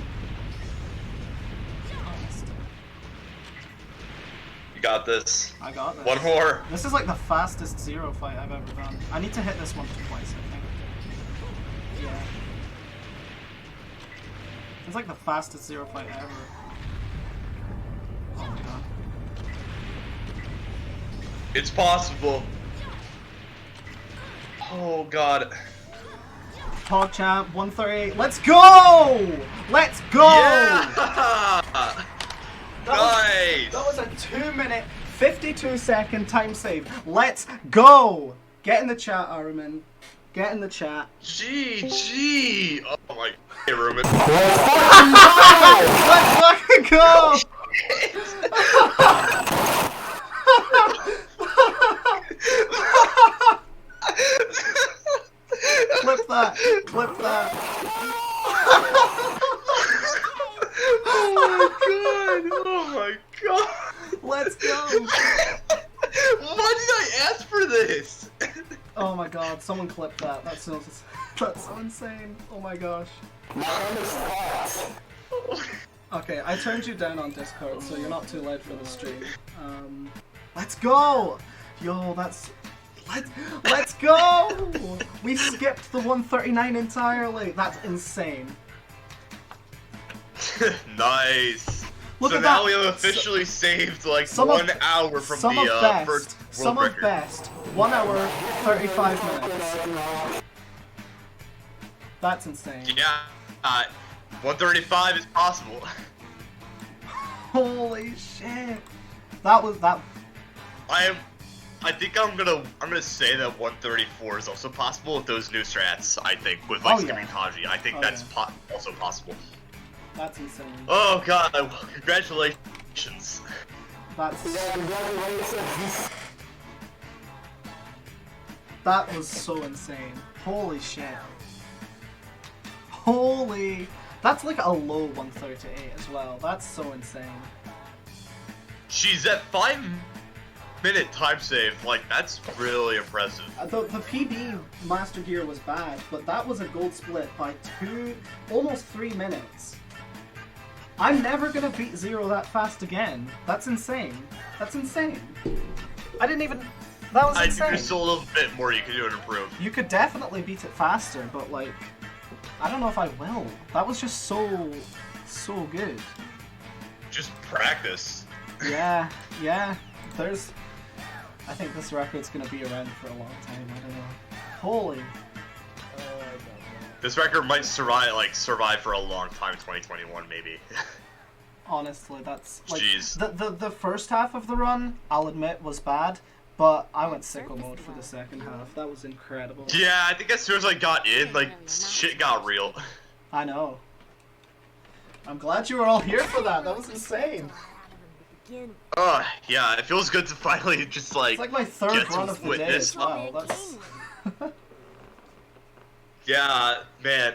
You got this. I got this. One more. This is like the fastest zero fight I've ever done. I need to hit this one twice, I think. Yeah. It's like the fastest zero fight ever. Oh my god. It's possible. Oh god. PogChamp 138. Let's go! Let's go! Yeah! Nice! That was a 2-minute, 52-second time save. Let's go! Get in the chat, Araman. Get in the chat. GG! Oh my. Hey, Rumen. Let's fucking go! Clip that. Clip that. Oh my god! Let's go! Why did I ask for this? Oh my god, someone clip that. That's so insane. Oh my gosh. Okay, I turned you down on Discord, so you're not too loud for the stream. Let's go! Yo, that's... Let's go! We skipped the 139 entirely. That's insane. Nice. Look so at now that. we have officially saved like Some 1 of- hour from some the of best. first Some world of record. best. 1 hour, 35 minutes. That's insane. Yeah, 135 is possible. Holy shit. That was that. I am I think I'm gonna say that 134 is also possible with those new strats. I think with like skipping kanji. I think that's also possible. That's insane. Oh god! Congratulations. That was so insane. Holy shit. Holy. That's like a low 138 as well. That's so insane. She's at 5-minute time save. Like, that's really impressive. The PB Master Gear was bad, but that was a gold split by almost 3 minutes. I'm never gonna beat Zero that fast again. That's insane. That's insane. I didn't even... That was insane. I think there's still a little bit more you can do to improve. You could definitely beat it faster, but like... I don't know if I will. That was just so good. Just practice. Yeah. There's... I think this record's gonna be around for a long time, I don't know. Holy... This record might survive for a long time, 2021 maybe. Honestly, that's like Jeez. the first half of the run, I'll admit, was bad, but I went sicko mode for the second half. That was incredible. Yeah, I think as soon as I got in, like, shit got real. I know. I'm glad you were all here for that. That was insane. Yeah, it feels good to finally just like. It's like my third get run to of the day witness. as well. That's. Yeah, man.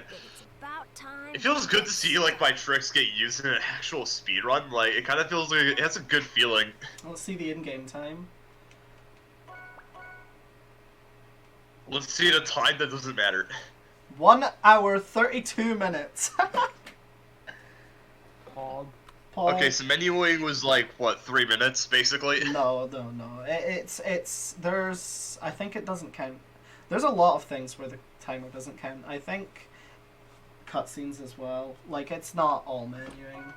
It feels good to see like my tricks get used in an actual speedrun. Like it kind of feels like it has a good feeling. Let's see the in-game time. Let's see the time that doesn't matter. 1 hour 32 minutes. Paul. Okay, so menuing was like what, 3 minutes basically? No. It's there's. I think it doesn't count. There's a lot of things where the timer doesn't count. I think cutscenes as well. Like it's not all menuing.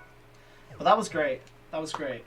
But that was great. That was great.